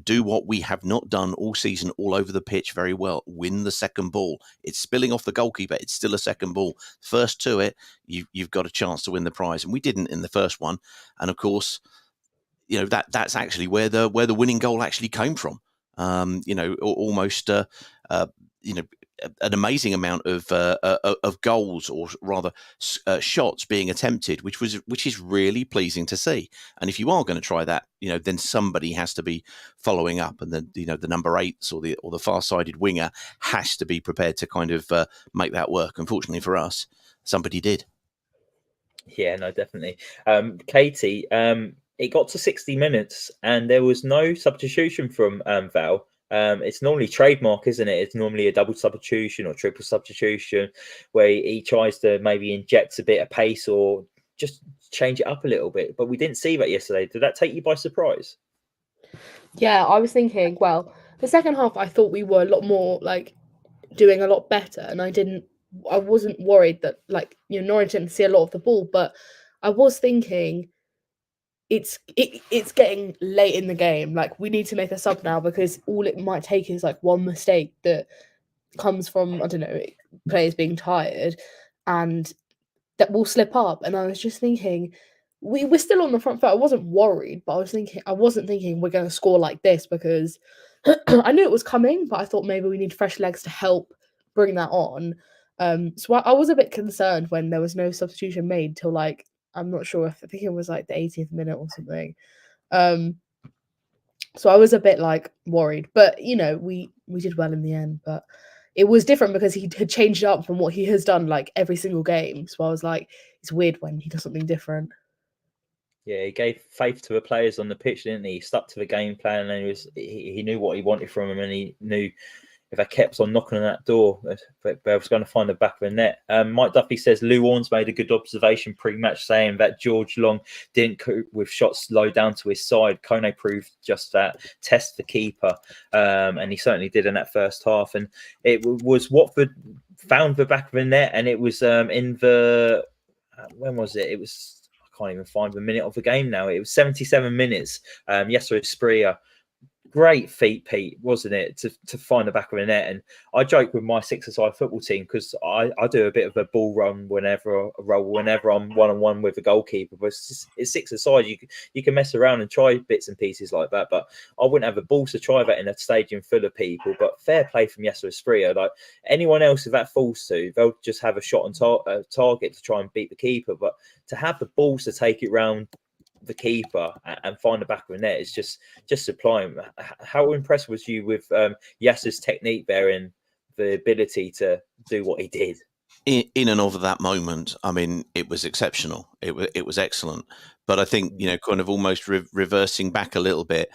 do what we have not done all season, all over the pitch very well. Win the second ball. It's spilling off the goalkeeper. It's still a second ball. First to it, you've got a chance to win the prize, and we didn't in the first one. And of course, that's actually where the winning goal actually came from. Almost an amazing amount of goals, or rather shots being attempted, which is really pleasing to see. And if you are going to try that, then somebody has to be following up, and then the number 8s or the far-sided winger has to be prepared to kind of make that work. Unfortunately for us, somebody did. Yeah, no, definitely. Caity, it got to 60 minutes and there was no substitution from Val. It's normally trademark, isn't it? It's normally a double substitution or triple substitution where he tries to maybe inject a bit of pace or just change it up a little bit. But we didn't see that yesterday. Did that take you by surprise? Yeah, I was thinking, well, the second half, I thought we were a lot more doing a lot better, and I wasn't worried that Norwich didn't see a lot of the ball, but I was thinking it's getting late in the game. We need to make a sub now, because all it might take is one mistake that comes from, I don't know, players being tired, and that will slip up. And I was just thinking, we're still on the front foot. I wasn't worried, but I wasn't thinking we're going to score like this, because I knew it was coming, but I thought maybe we need fresh legs to help bring that on. So I was a bit concerned when there was no substitution made till I'm not sure, I think it was the 80th minute or something. So I was a bit worried, but we did well in the end. But it was different because he had changed up from what he has done every single game. So I was it's weird when he does something different. Yeah, he gave faith to the players on the pitch, didn't he? He stuck to the game plan, and he knew what he wanted from them, and he knew if they kept on knocking on that door, they was going to find the back of the net. Mike Duffy says Lou Orns made a good observation pre-match, saying that George Long didn't cope with shots low down to his side. Kone proved just that. Test the keeper, and he certainly did in that first half. And it was Watford found the back of the net, and it was in the when was it? It was, I can't even find the minute of the game now. It was 77 minutes. Jesper Spria. Great feat, Pete, wasn't it, to find the back of the net? And I joke with my six-a-side football team because I do a bit of a ball run whenever I'm one-on-one with a goalkeeper. But it's six-a-side. You can mess around and try bits and pieces like that. But I wouldn't have the balls to try that in a stadium full of people. But fair play from Jesper Spria. Anyone else, if that falls to, they'll just have a shot on target to try and beat the keeper. But to have the balls to take it round the keeper and find the back of the net is just sublime. How impressed was you with Yasser's technique there and the ability to do what he did? in and of that moment, I mean, it was exceptional. It was excellent. But I think, you know, kind of almost reversing back a little bit,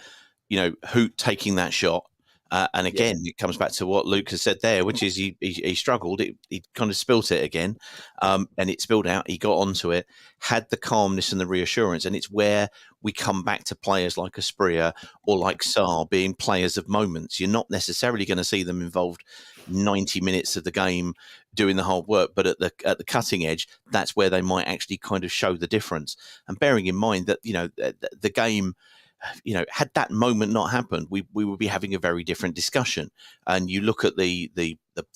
you know, Hoot taking that shot. And again, it comes back to what Luke has said there, which is he struggled. He kind of spilt it again, and it spilled out. He got onto it, had the calmness and the reassurance, and it's where we come back to players like Asprilla or like Sarr being players of moments. You're not necessarily going to see them involved 90 minutes of the game doing the hard work, but at the cutting edge, that's where they might actually kind of show the difference. And bearing in mind that, you know, the game, you know, had that moment not happened, we would be having a very different discussion. And you look at the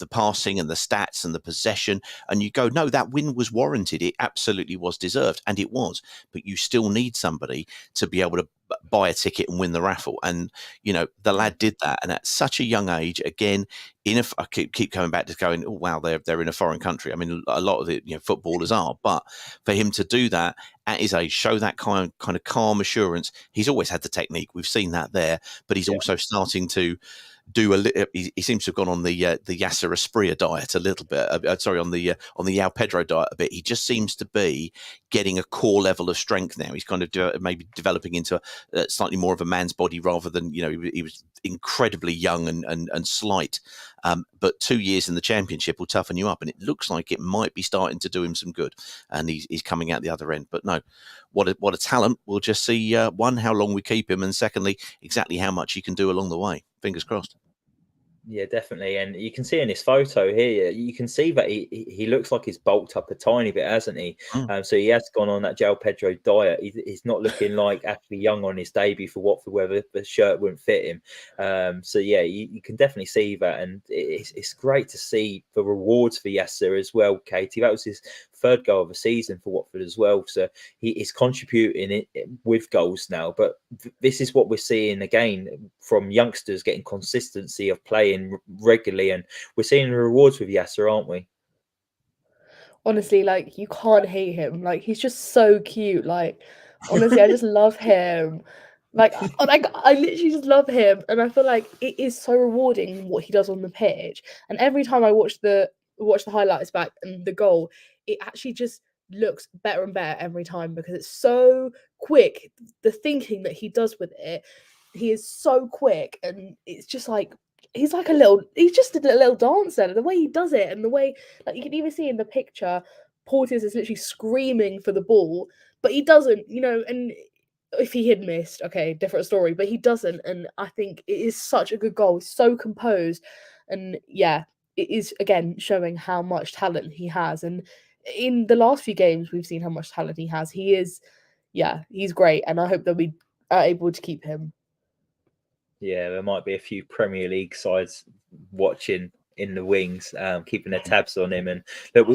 passing and the stats and the possession, and you go, no, that win was warranted. It absolutely was deserved, and it was. But you still need somebody to be able to buy a ticket and win the raffle. And, you know, the lad did that. And at such a young age, again, I keep coming back to going, oh, wow, they're in a foreign country. I mean, a lot of it, you know, footballers are. But for him to do that at his age, show that kind of calm assurance, he's always had the technique. We've seen that there. But he's also starting to do he seems to have gone on the Yasser Asprilla diet a little bit. On the João Pedro diet a bit. He just seems to be getting a core level of strength now. He's kind of maybe developing into slightly more of a man's body rather than, you know, he was incredibly young and slight. But 2 years in the Championship will toughen you up, and it looks like it might be starting to do him some good. And he's coming out the other end. But no, what a talent! We'll just see one, how long we keep him, and secondly, exactly how much he can do along the way. Fingers crossed. Yeah, definitely. And you can see in this photo here, you can see that he looks like he's bulked up a tiny bit, hasn't he? So he has gone on that João Pedro diet. He's not looking like actually young on his debut for Watford, whether the shirt wouldn't fit him. So yeah, you can definitely see that. And it's great to see the rewards for Yasser as well, Caity. That was his third goal of the season for Watford as well. So he is contributing it with goals now. But this is what we're seeing again from youngsters getting consistency of playing regularly, and we're seeing the rewards with Yasser, aren't we? Honestly, like, you can't hate him. Like, he's just so cute. Like, honestly, I just love him. Like, I literally just love him, and I feel like it is so rewarding what he does on the pitch. And every time I watch the highlights back and the goal, it actually just looks better and better every time because it's so quick. The thinking that he does with it, he is so quick, and it's just like he's just a little dancer. The way he does it, and the way, like, you can even see in the picture, Porteous is literally screaming for the ball, but he doesn't, you know. And if he had missed, okay, different story, but he doesn't. And I think it is such a good goal, so composed, and yeah, it is again showing how much talent he has. And in the last few games, we've seen how much talent he has. He's great, and I hope that we are able to keep him. Yeah, there might be a few Premier League sides watching in the wings, keeping their tabs on him. And look,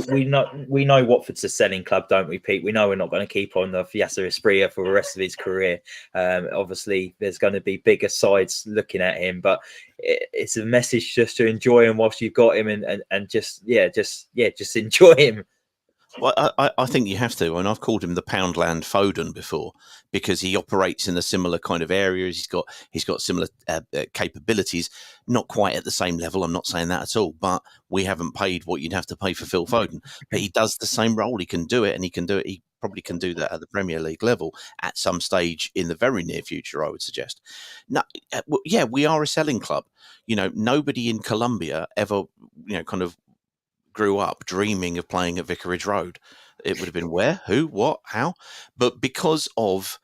we know Watford's a selling club, don't we, Pete? We know we're not going to keep on the Yasser Asprilla for the rest of his career. Obviously, there's going to be bigger sides looking at him, but it's a message just to enjoy him whilst you've got him, and just enjoy him. Well, I think you have to, and I've called him the Poundland Foden before because he operates in a similar kind of areas. He's got similar capabilities, not quite at the same level. I'm not saying that at all, but we haven't paid what you'd have to pay for Phil Foden. But he does the same role. He can do it, and he can do it. He probably can do that at the Premier League level at some stage in the very near future, I would suggest. Now, yeah, we are a selling club. You know, nobody in Colombia ever, you know, kind of grew up dreaming of playing at Vicarage Road. It would have been where, who, what, how, but because of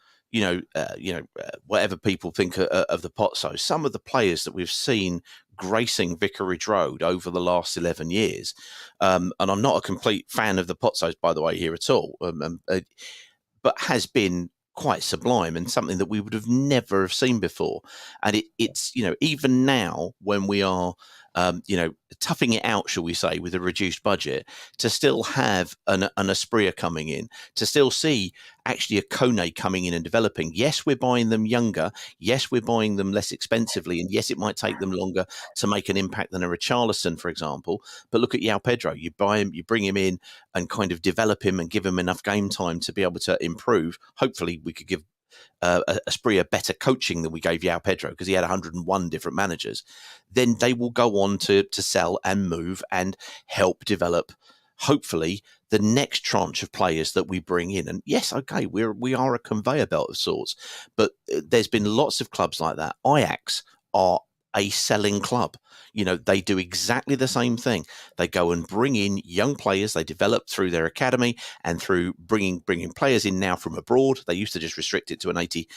whatever people think of the Pozzo, some of the players that we've seen gracing Vicarage Road over the last 11 years, and I'm not a complete fan of the Pozzos, by the way, here at all, but has been quite sublime and something that we would have never have seen before. And it's, you know, even now when we are toughing it out, shall we say, with a reduced budget, to still have an Asprilla coming in, to still see actually a Kone coming in and developing. Yes, we're buying them younger. Yes, we're buying them less expensively. And yes, it might take them longer to make an impact than a Richarlison, for example. But look at João Pedro. You buy him, you bring him in and kind of develop him and give him enough game time to be able to improve. Hopefully we could give Asprilla better coaching than we gave João Pedro because he had 101 different managers. Then they will go on to sell and move and help develop, hopefully the next tranche of players that we bring in. And yes, okay, we are a conveyor belt of sorts, but there's been lots of clubs like that. Ajax are a selling club. They do exactly the same thing. They go and bring in young players. They develop through their academy and through bringing players in now from abroad. They used to just restrict it to an 80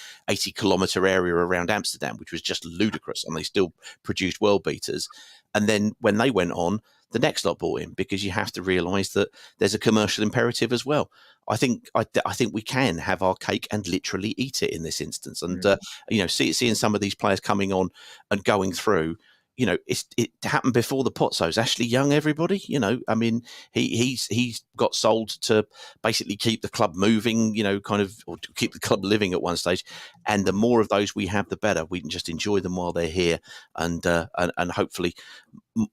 kilometre area around Amsterdam, which was just ludicrous, and they still produced world beaters. And then when they went on, the next lot bought in, because you have to realise that there's a commercial imperative as well. I think we can have our cake and literally eat it in this instance. And seeing some of these players coming on and going through, it happened before the Pozzos. Ashley Young, everybody, I mean, he's got sold to basically keep the club moving, or to keep the club living at one stage. And the more of those we have, the better. We can just enjoy them while they're here, and hopefully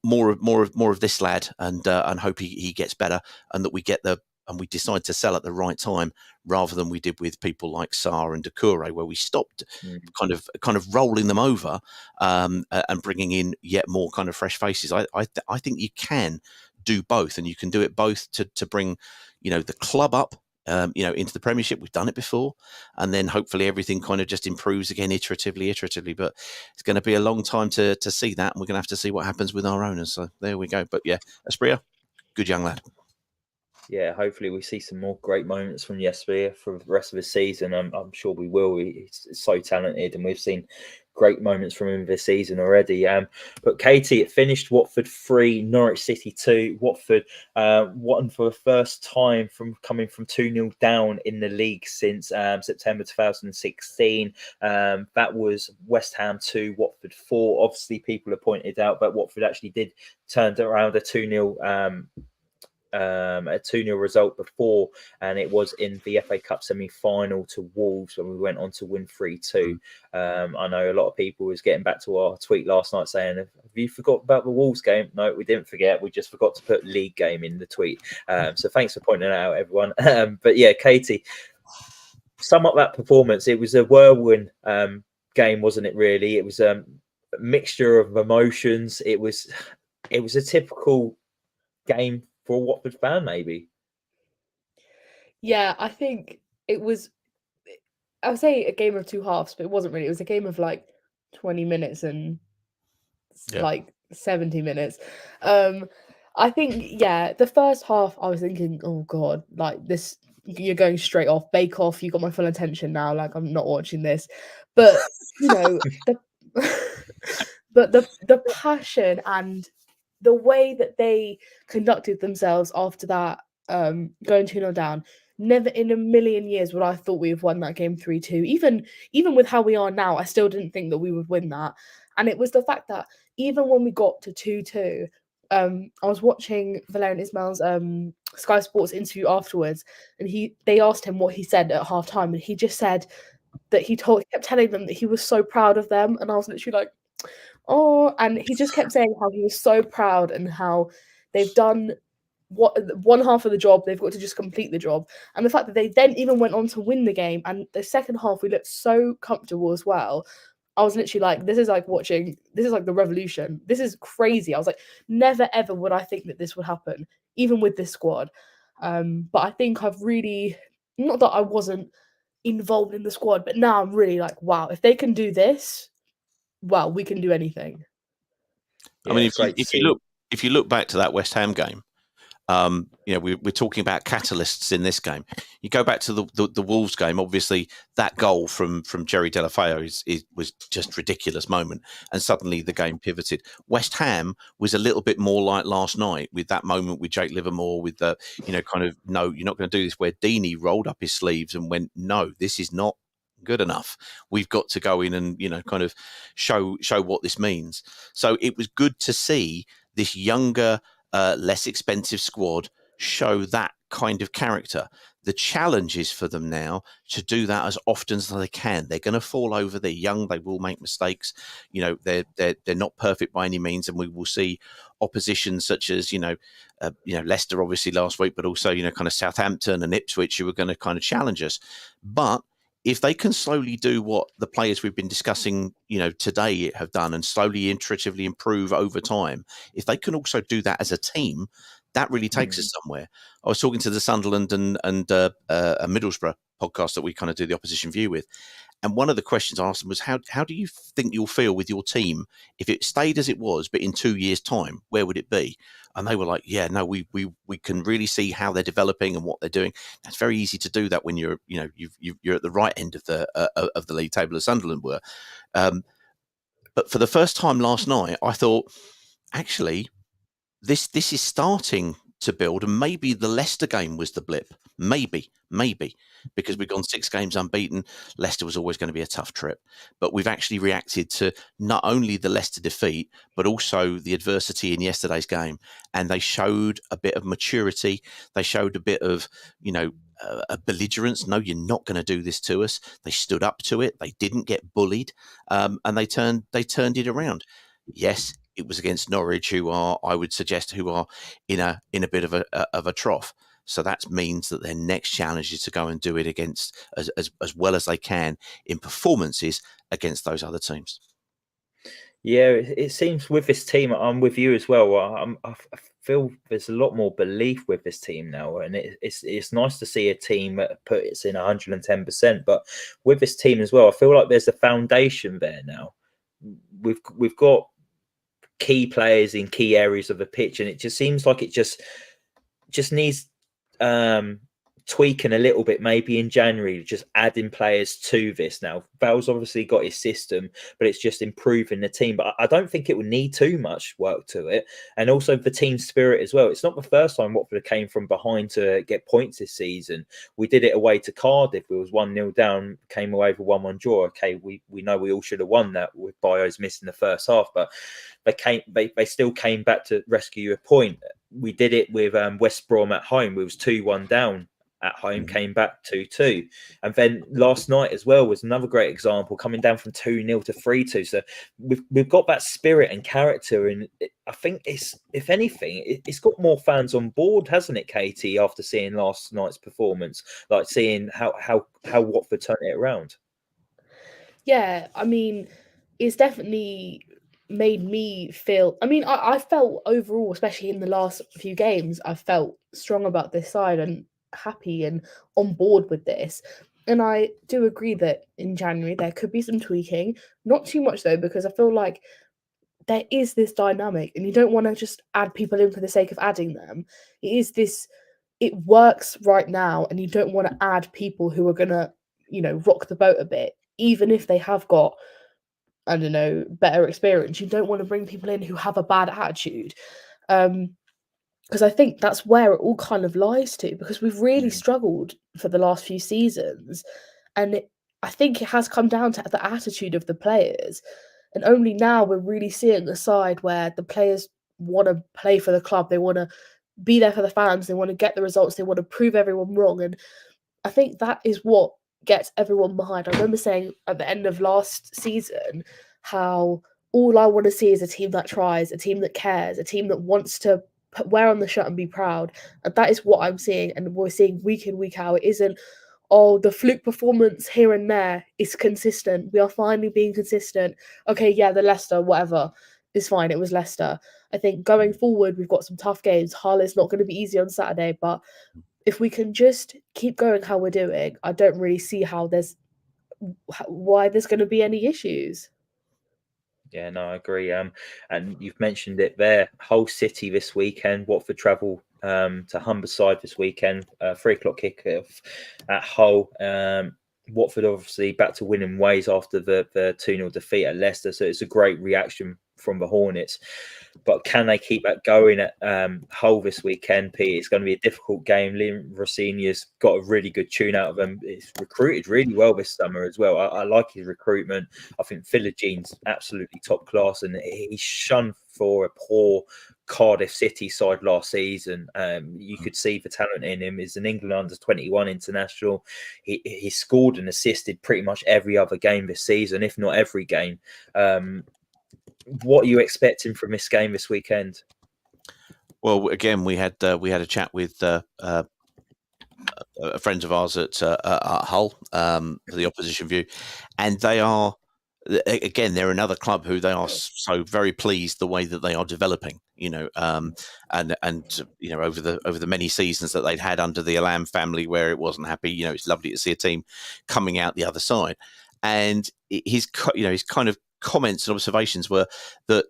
more of this lad, and hope he gets better, and that we get and we decide to sell at the right time, rather than we did with people like Sarr and Doucouré, where we stopped kind of rolling them over, and bringing in yet more kind of fresh faces. I think you can do both, and you can do it both to bring the club up into the Premiership. We've done it before, and then hopefully everything kind of just improves again iteratively. But it's going to be a long time to see that, and we're going to have to see what happens with our owners. So there we go. But yeah, Asprilla, good young lad. Yeah, hopefully we see some more great moments from Jesper for the rest of the season. I'm sure we will. He's so talented, and we've seen great moments from him this season already. But Caity, it finished Watford 3, Norwich City 2. Watford won for the first time from coming from 2-0 down in the league since September 2016. That was West Ham 2, Watford 4. Obviously, people have pointed out that Watford actually did turn around a 2-0 result before, and it was in the FA Cup semi-final to Wolves when we went on to win 3-2. I know a lot of people was getting back to our tweet last night saying, have you forgot about the Wolves game? No, we didn't forget. We just forgot to put league game in the tweet. So thanks for pointing it out, everyone. But yeah, Caity, sum up that performance. It was a whirlwind game, wasn't it, really? It was a mixture of emotions. It was a typical game for a Watford fan, maybe. Yeah, I think it was, I would say, a game of two halves, but it wasn't really. It was a game of like 20 minutes and like 70 minutes. I think, yeah, the first half I was thinking, oh God, like this, you're going straight off, Bake Off, you got my full attention now, like I'm not watching this. But, but the passion and the way that they conducted themselves after that, going 2-0 down, never in a million years would I thought we have won that game 3-2. Even with how we are now, I still didn't think that we would win that. And it was the fact that even when we got to 2-2, I was watching Valerian Ismail's Sky Sports interview afterwards, and they asked him what he said at halftime, and he just said that he kept telling them that he was so proud of them, and I was literally like, oh, and he just kept saying how he was so proud and how they've done one half of the job, they've got to just complete the job. And the fact that they then even went on to win the game, and the second half we looked so comfortable as well. I was literally like, this is like the revolution. This is crazy. I was like, never ever would I think that this would happen, even with this squad. But I think I've really, not that I wasn't involved in the squad, but now I'm really like, wow, if they can do this, well, we can do anything. I mean, if you look back to that West Ham game, we're talking about catalysts in this game. You go back to the Wolves game. Obviously, that goal from Jerry Delafeo was just a ridiculous moment, and suddenly the game pivoted. West Ham was a little bit more like last night with that moment with Jake Livermore, with the kind of, no, you're not going to do this, where Deeney rolled up his sleeves and went, no, this is not good enough. We've got to go in and kind of show what this means. So it was good to see this younger, less expensive squad show that kind of character. The challenge is for them now to do that as often as they can. They're going to fall over. They're young. They will make mistakes. They're not perfect by any means, and we will see opposition such as Leicester obviously last week, but also kind of Southampton and Ipswich, who are going to kind of challenge us. But if they can slowly do what the players we've been discussing, today have done, and slowly iteratively improve over time, if they can also do that as a team, that really takes us somewhere. I was talking to the Sunderland and a Middlesbrough podcast that we kind of do the opposition view with. And one of the questions I asked them was, how do you think you'll feel with your team if it stayed as it was, but in 2 years' time, where would it be? And they were like, yeah, no, we can really see how they're developing and what they're doing. It's very easy to do that when you're at the right end of the league table, as Sunderland were. But for the first time last night, I thought, actually, this is starting to build, and maybe the Leicester game was the blip. Maybe, because we've gone 6 games unbeaten. Leicester was always going to be a tough trip, but we've actually reacted to not only the Leicester defeat, but also the adversity in yesterday's game. And they showed a bit of maturity. They showed a bit of, a belligerence. No, you're not going to do this to us. They stood up to it. They didn't get bullied, and they turned it around. Yes, it was against Norwich, who are in a bit of a trough. So that means that their next challenge is to go and do it against as well as they can in performances against those other teams. Yeah, it seems with this team, I'm with you as well. I feel there's a lot more belief with this team now, and it's nice to see a team that puts in 110%. But with this team as well, I feel like there's a foundation there now. We've got key players in key areas of the pitch, and it just seems like it just needs tweaking a little bit, maybe in January, just adding players to this. Now Val's obviously got his system, but it's just improving the team. But I don't think it would need too much work to it, and also the team spirit as well. It's not the first time Watford came from behind to get points this season. We did it away to Cardiff. We was 1-0 down, came away with 1-1 draw. Okay, we know we all should have won that with Bios missing the first half, but they still came back to rescue a point. We did it with West Brom at home. We was 2-1 down at home, came back 2-2. And then last night as well was another great example, coming down from 2-0 to 3-2. So we've got that spirit and character. And I think if anything, it's got more fans on board, hasn't it, Caity, after seeing last night's performance, like seeing how Watford turned it around? Yeah, I mean, it's definitely made me feel, I felt overall, especially in the last few games, I felt strong about this side and happy and on board with this. And I do agree that in January there could be some tweaking, not too much though, because I feel like there is this dynamic and you don't want to just add people in for the sake of adding them. It works right now, and you don't want to add people who are gonna, rock the boat a bit, even if they have got, I don't know, better experience. You don't want to bring people in who have a bad attitude. Because I think that's where it all kind of lies to, because we've really struggled for the last few seasons. And I think it has come down to the attitude of the players. And only now we're really seeing a side where the players want to play for the club. They want to be there for the fans. They want to get the results. They want to prove everyone wrong. And I think that is what gets everyone behind. I remember saying at the end of last season how all I want to see is a team that tries, a team that cares, a team that wants to wear on the shirt and be proud. And that is what I'm seeing, and we're seeing week in, week out. It isn't, the fluke performance here and there is consistent. We are finally being consistent. Okay, yeah, the Leicester, whatever, is fine. It was Leicester. I think going forward, we've got some tough games. Hull is not going to be easy on Saturday, but if we can just keep going how we're doing, I don't really see why there's going to be any issues. Yeah, no, I agree. And you've mentioned it there. Hull City this weekend. Watford travel to Humberside this weekend. 3:00 kickoff at Hull. Watford obviously back to winning ways after the 2-0 defeat at Leicester. So it's a great reaction from the Hornets. But can they keep that going at Hull this weekend, Pete? It's going to be a difficult game. Liam Rossinia's got a really good tune out of him. He's recruited really well this summer as well. I like his recruitment. I think Philogene absolutely top class, and he's shunned for a poor Cardiff City side last season. You could see the talent in him. He's an England under-21 international. He scored and assisted pretty much every other game this season, if not every game. What are you expecting from this game this weekend? Well, again, we had a chat with friends of ours at Hull, for the opposition view, and they are again, they're another club who they are so very pleased the way that they are developing, and over the many seasons that they'd had under the Alam family where it wasn't happy, it's lovely to see a team coming out the other side. And his kind of comments and observations were that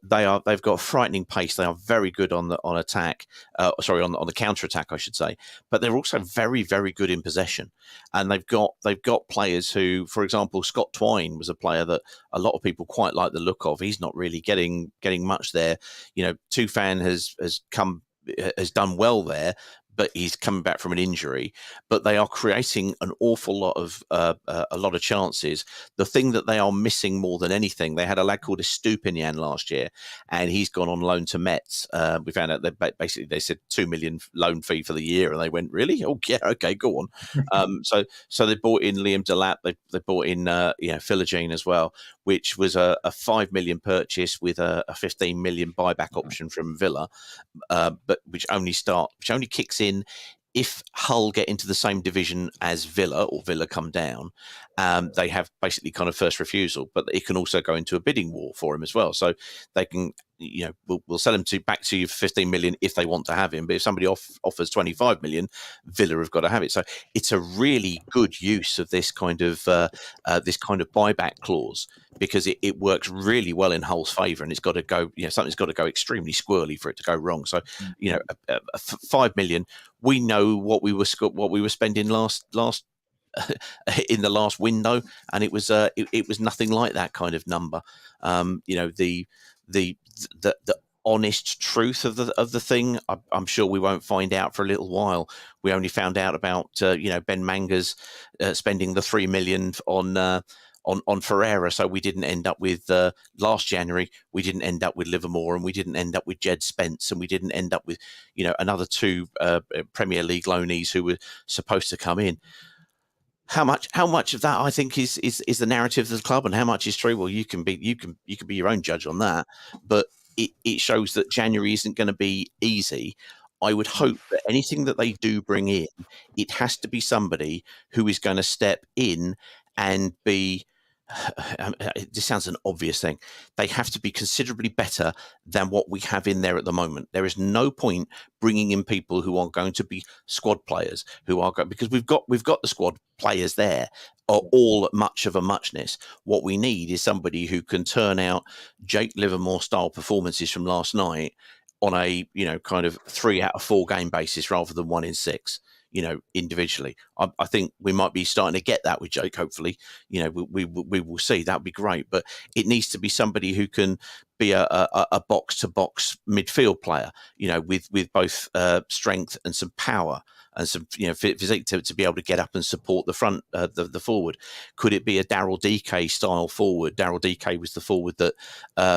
they've got a frightening pace. They are very good on attack, on the counter attack, I should say, but they're also very, very good in possession. And they've got players who, for example, Scott Twine was a player that a lot of people quite like the look of. He's not really getting much there. Tufan has done well there, but he's coming back from an injury. But they are creating an awful lot of chances. The thing that they are missing more than anything, they had a lad called Estupinian last year, and he's gone on loan to Metz. We found out that basically they said 2 million loan fee for the year, and they went, really? Oh yeah, okay, go on. So they bought in Liam Delap. They bought in Philogene as well, which was a 5 million purchase with a 15 million buyback option from Villa, but which only kicks in if Hull get into the same division as Villa or Villa come down. They have basically kind of first refusal, but it can also go into a bidding war for him as well. So they can, we'll sell him back to you for 15 million if they want to have him. But if somebody offers 25 million, Villa have got to have it. So it's a really good use of this kind of buyback clause, because it works really well in Hull's favour, and it's got to go. Something's got to go extremely squirrely for it to go wrong. So 5 million. We know what we were spending last in the last window, and it was nothing like that kind of number. The honest truth of the thing, I'm sure we won't find out for a little while. We only found out about Ben Manga's spending the 3 million on Ferreira, so we didn't end up with last January. We didn't end up with Livermore, and we didn't end up with Jed Spence, and we didn't end up with another 2 Premier League loanees who were supposed to come in. How much of that I think is the narrative of the club, and how much is true? Well, you can be your own judge on that, but it shows that January isn't going to be easy. I would hope that anything that they do bring in, it has to be somebody who is going to step in and be. This sounds an obvious thing. They have to be considerably better than what we have in there at the moment. There is no point bringing in people who are going to be squad players, because we've got the squad players there are all much of a muchness. What we need is somebody who can turn out Jake Livermore style performances from last night on a kind of 3 out of 4 game basis rather than 1 in 6. Individually. I think we might be starting to get that with Jake. Hopefully, we will see. That would be great. But it needs to be somebody who can be a box to box midfield player, with both strength and some power and some physique to be able to get up and support the front, the forward. Could it be a Daryl DK style forward? Daryl DK was the forward that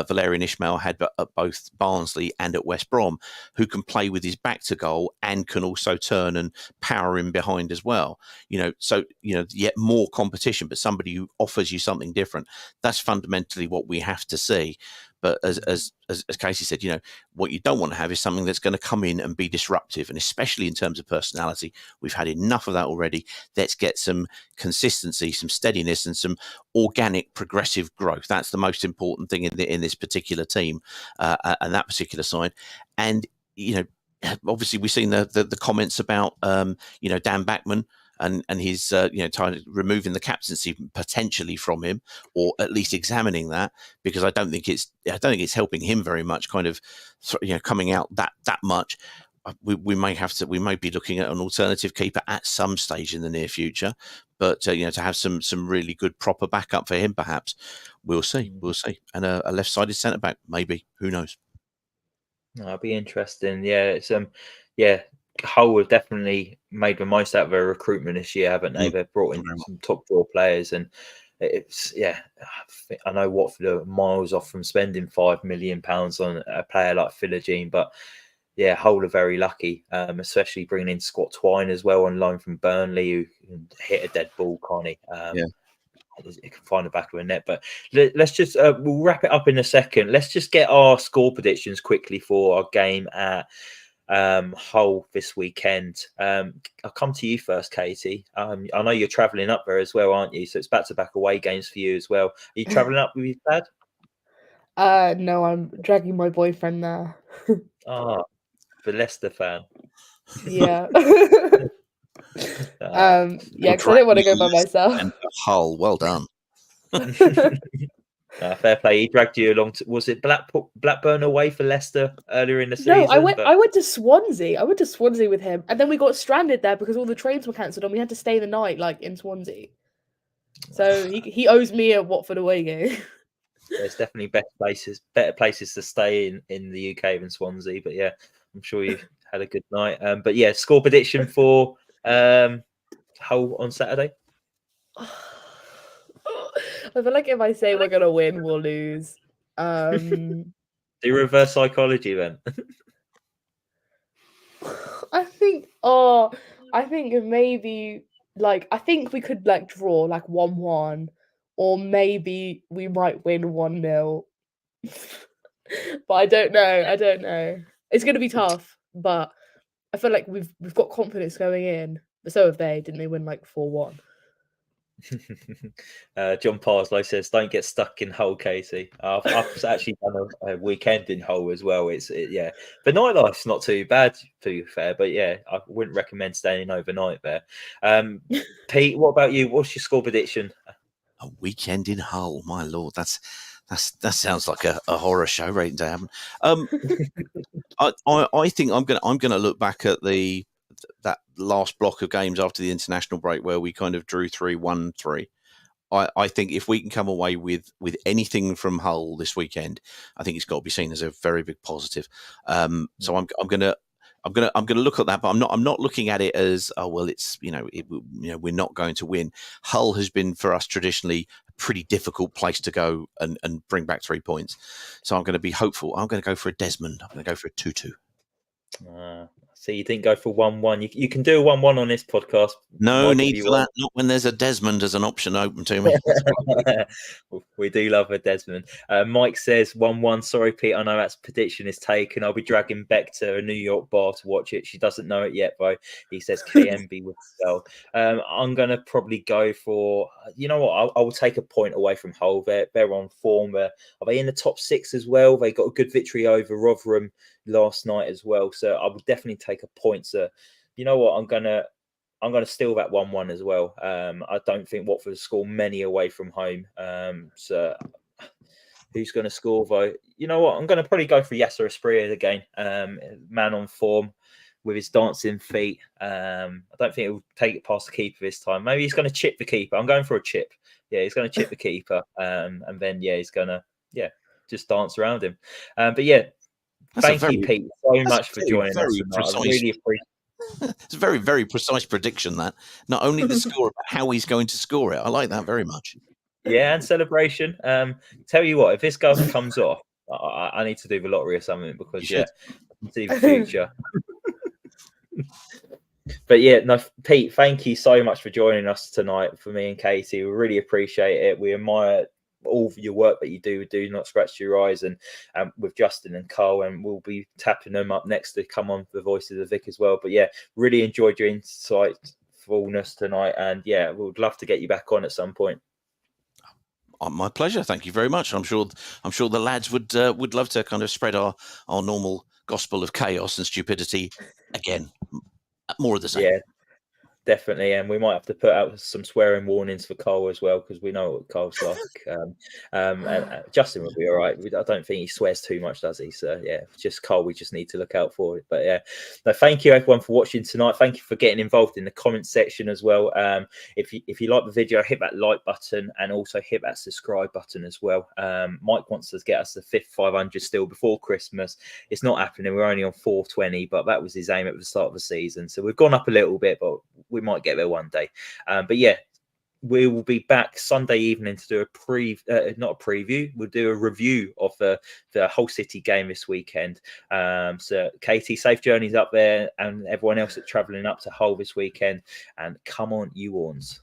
Valerian Ismail had at both Barnsley and at West Brom, who can play with his back to goal and can also turn and power in behind as well. Yet more competition, but somebody who offers you something different. That's fundamentally what we have to see. But as Caity said, what you don't want to have is something that's going to come in and be disruptive, and especially in terms of personality, we've had enough of that already. Let's get some consistency, some steadiness, and some organic, progressive growth. That's the most important thing in this particular team and that particular side. And obviously, we've seen the comments about Dan Backman. And his trying to removing the captaincy potentially from him, or at least examining that, because I don't think it's helping him very much. Kind of coming out that much. We may be looking at an alternative keeper at some stage in the near future, but to have some really good proper backup for him, perhaps we'll see, and a left-sided centre back maybe. Who knows? That'll be interesting. Yeah, it's Hull have definitely made the most out of their recruitment this year, haven't they? They've brought in some top draw players, and I know Watford are miles off from spending £5 million on a player like Philogene, but Hull are very lucky, especially bringing in Scott Twine as well on loan from Burnley, who can hit a dead ball, can't he? He can find the back of a net. But let's just we'll wrap it up in a second. Let's just get our score predictions quickly for our game at Hull this weekend. I'll come to you first, Caity. I know you're travelling up there as well, aren't you? So it's back-to-back away games for you as well. Are you travelling up with your dad? No, I'm dragging my boyfriend there. Ah, the Leicester fan. Yeah. Ah. Yeah, because I didn't want to go by myself. And Hull, well done. Fair play. He dragged you along. Was it Blackburn away for Leicester earlier in the season? No, I went to Swansea. I went to Swansea with him, and then we got stranded there because all the trains were cancelled, and we had to stay the night in Swansea. So he owes me a Watford away game. There's definitely better places to stay in the UK than Swansea. But yeah, I'm sure you had a good night. But yeah, score prediction for Hull on Saturday. I feel like if I say we're gonna win, we'll lose. Do reverse psychology then. I think maybe I think we could draw 1-1, or maybe we might win 1-0. But I don't know. It's gonna be tough, but I feel like we've got confidence going in. But so have they. Didn't they win 4-1? John Parslow says, "Don't get stuck in Hull, Caity." I've actually done a weekend in Hull as well. The nightlife's not too bad, to be fair, but yeah, I wouldn't recommend staying overnight there. Pete, what about you? What's your score prediction? A weekend in Hull, my lord, that sounds like a horror show waiting to happen. I think I'm gonna look back at that last block of games after the international break where we kind of drew 3-1-3. I think if we can come away with anything from Hull this weekend, I think it's got to be seen as a very big positive. So I'm gonna look at that, but I'm not looking at it as, oh well, it's we're not going to win. Hull has been for us traditionally a pretty difficult place to go and bring back 3 points. So I'm going to be hopeful. I'm going to go for a Desmond. I'm going to go for a 2-2. So you didn't go for 1-1. You can do a 1-1 on this podcast. No need for that. Not when there's a Desmond as an option open to me. We do love a Desmond. Mike says 1-1. Sorry, Pete. I know that's prediction is taken. I'll be dragging Beck to a New York bar to watch it. She doesn't know it yet, though. He says KMB with Spell. I'm going to probably go for, you know what? I will take a point away from Hull. They're on form. Are they in the top 6 as well? They got a good victory over Rotherham last night as well. So I would definitely take a point. So you know what? I'm gonna steal that 1-1 as well. I don't think Watford score many away from home. So who's going to score though? You know what? I'm going to probably go for Yasser Asprilla again. Man on form with his dancing feet. I don't think he'll take it past the keeper this time. Maybe he's going to chip the keeper. I'm going for a chip. Yeah, he's going to chip the keeper. And then he's going to just dance around him. But yeah. Thank you, Pete, so much for joining us. I really appreciate it. It's a very, very precise prediction, that. Not only the score, but how he's going to score it. I like that very much. Yeah, and celebration. Tell you what, if this comes off, I need to do the lottery or something because, I can see the future. But yeah, no, Pete, thank you so much for joining us tonight for me and Caity. We really appreciate it. We admire all of your work that you do not scratch your eyes, and with Justin and Carl, and we'll be tapping them up next to come on the Voice of the Vic as well. But yeah, really enjoyed your insightfulness tonight, and yeah, we'd love to get you back on at some point. My pleasure. Thank you very much. I'm sure the lads would love to kind of spread our normal gospel of chaos and stupidity again. More of the same. Yeah. Definitely, and we might have to put out some swearing warnings for Cole as well, because we know what Cole's like. And Justin will be all right. I don't think he swears too much, does he? So yeah, just Cole, we just need to look out for it. But yeah, no, thank you everyone for watching tonight. Thank you for getting involved in the comment section as well. If you like the video, hit that like button and also hit that subscribe button as well. Mike wants to get us the 500 still before Christmas. It's not happening. We're only on 420, but that was his aim at the start of the season. So we've gone up a little bit, but we might get there one day. But yeah, we will be back Sunday evening to do not a preview. We'll do a review of the Hull City game this weekend. So Caity, safe journeys up there, and everyone else that's travelling up to Hull this weekend. And come on, you Orns.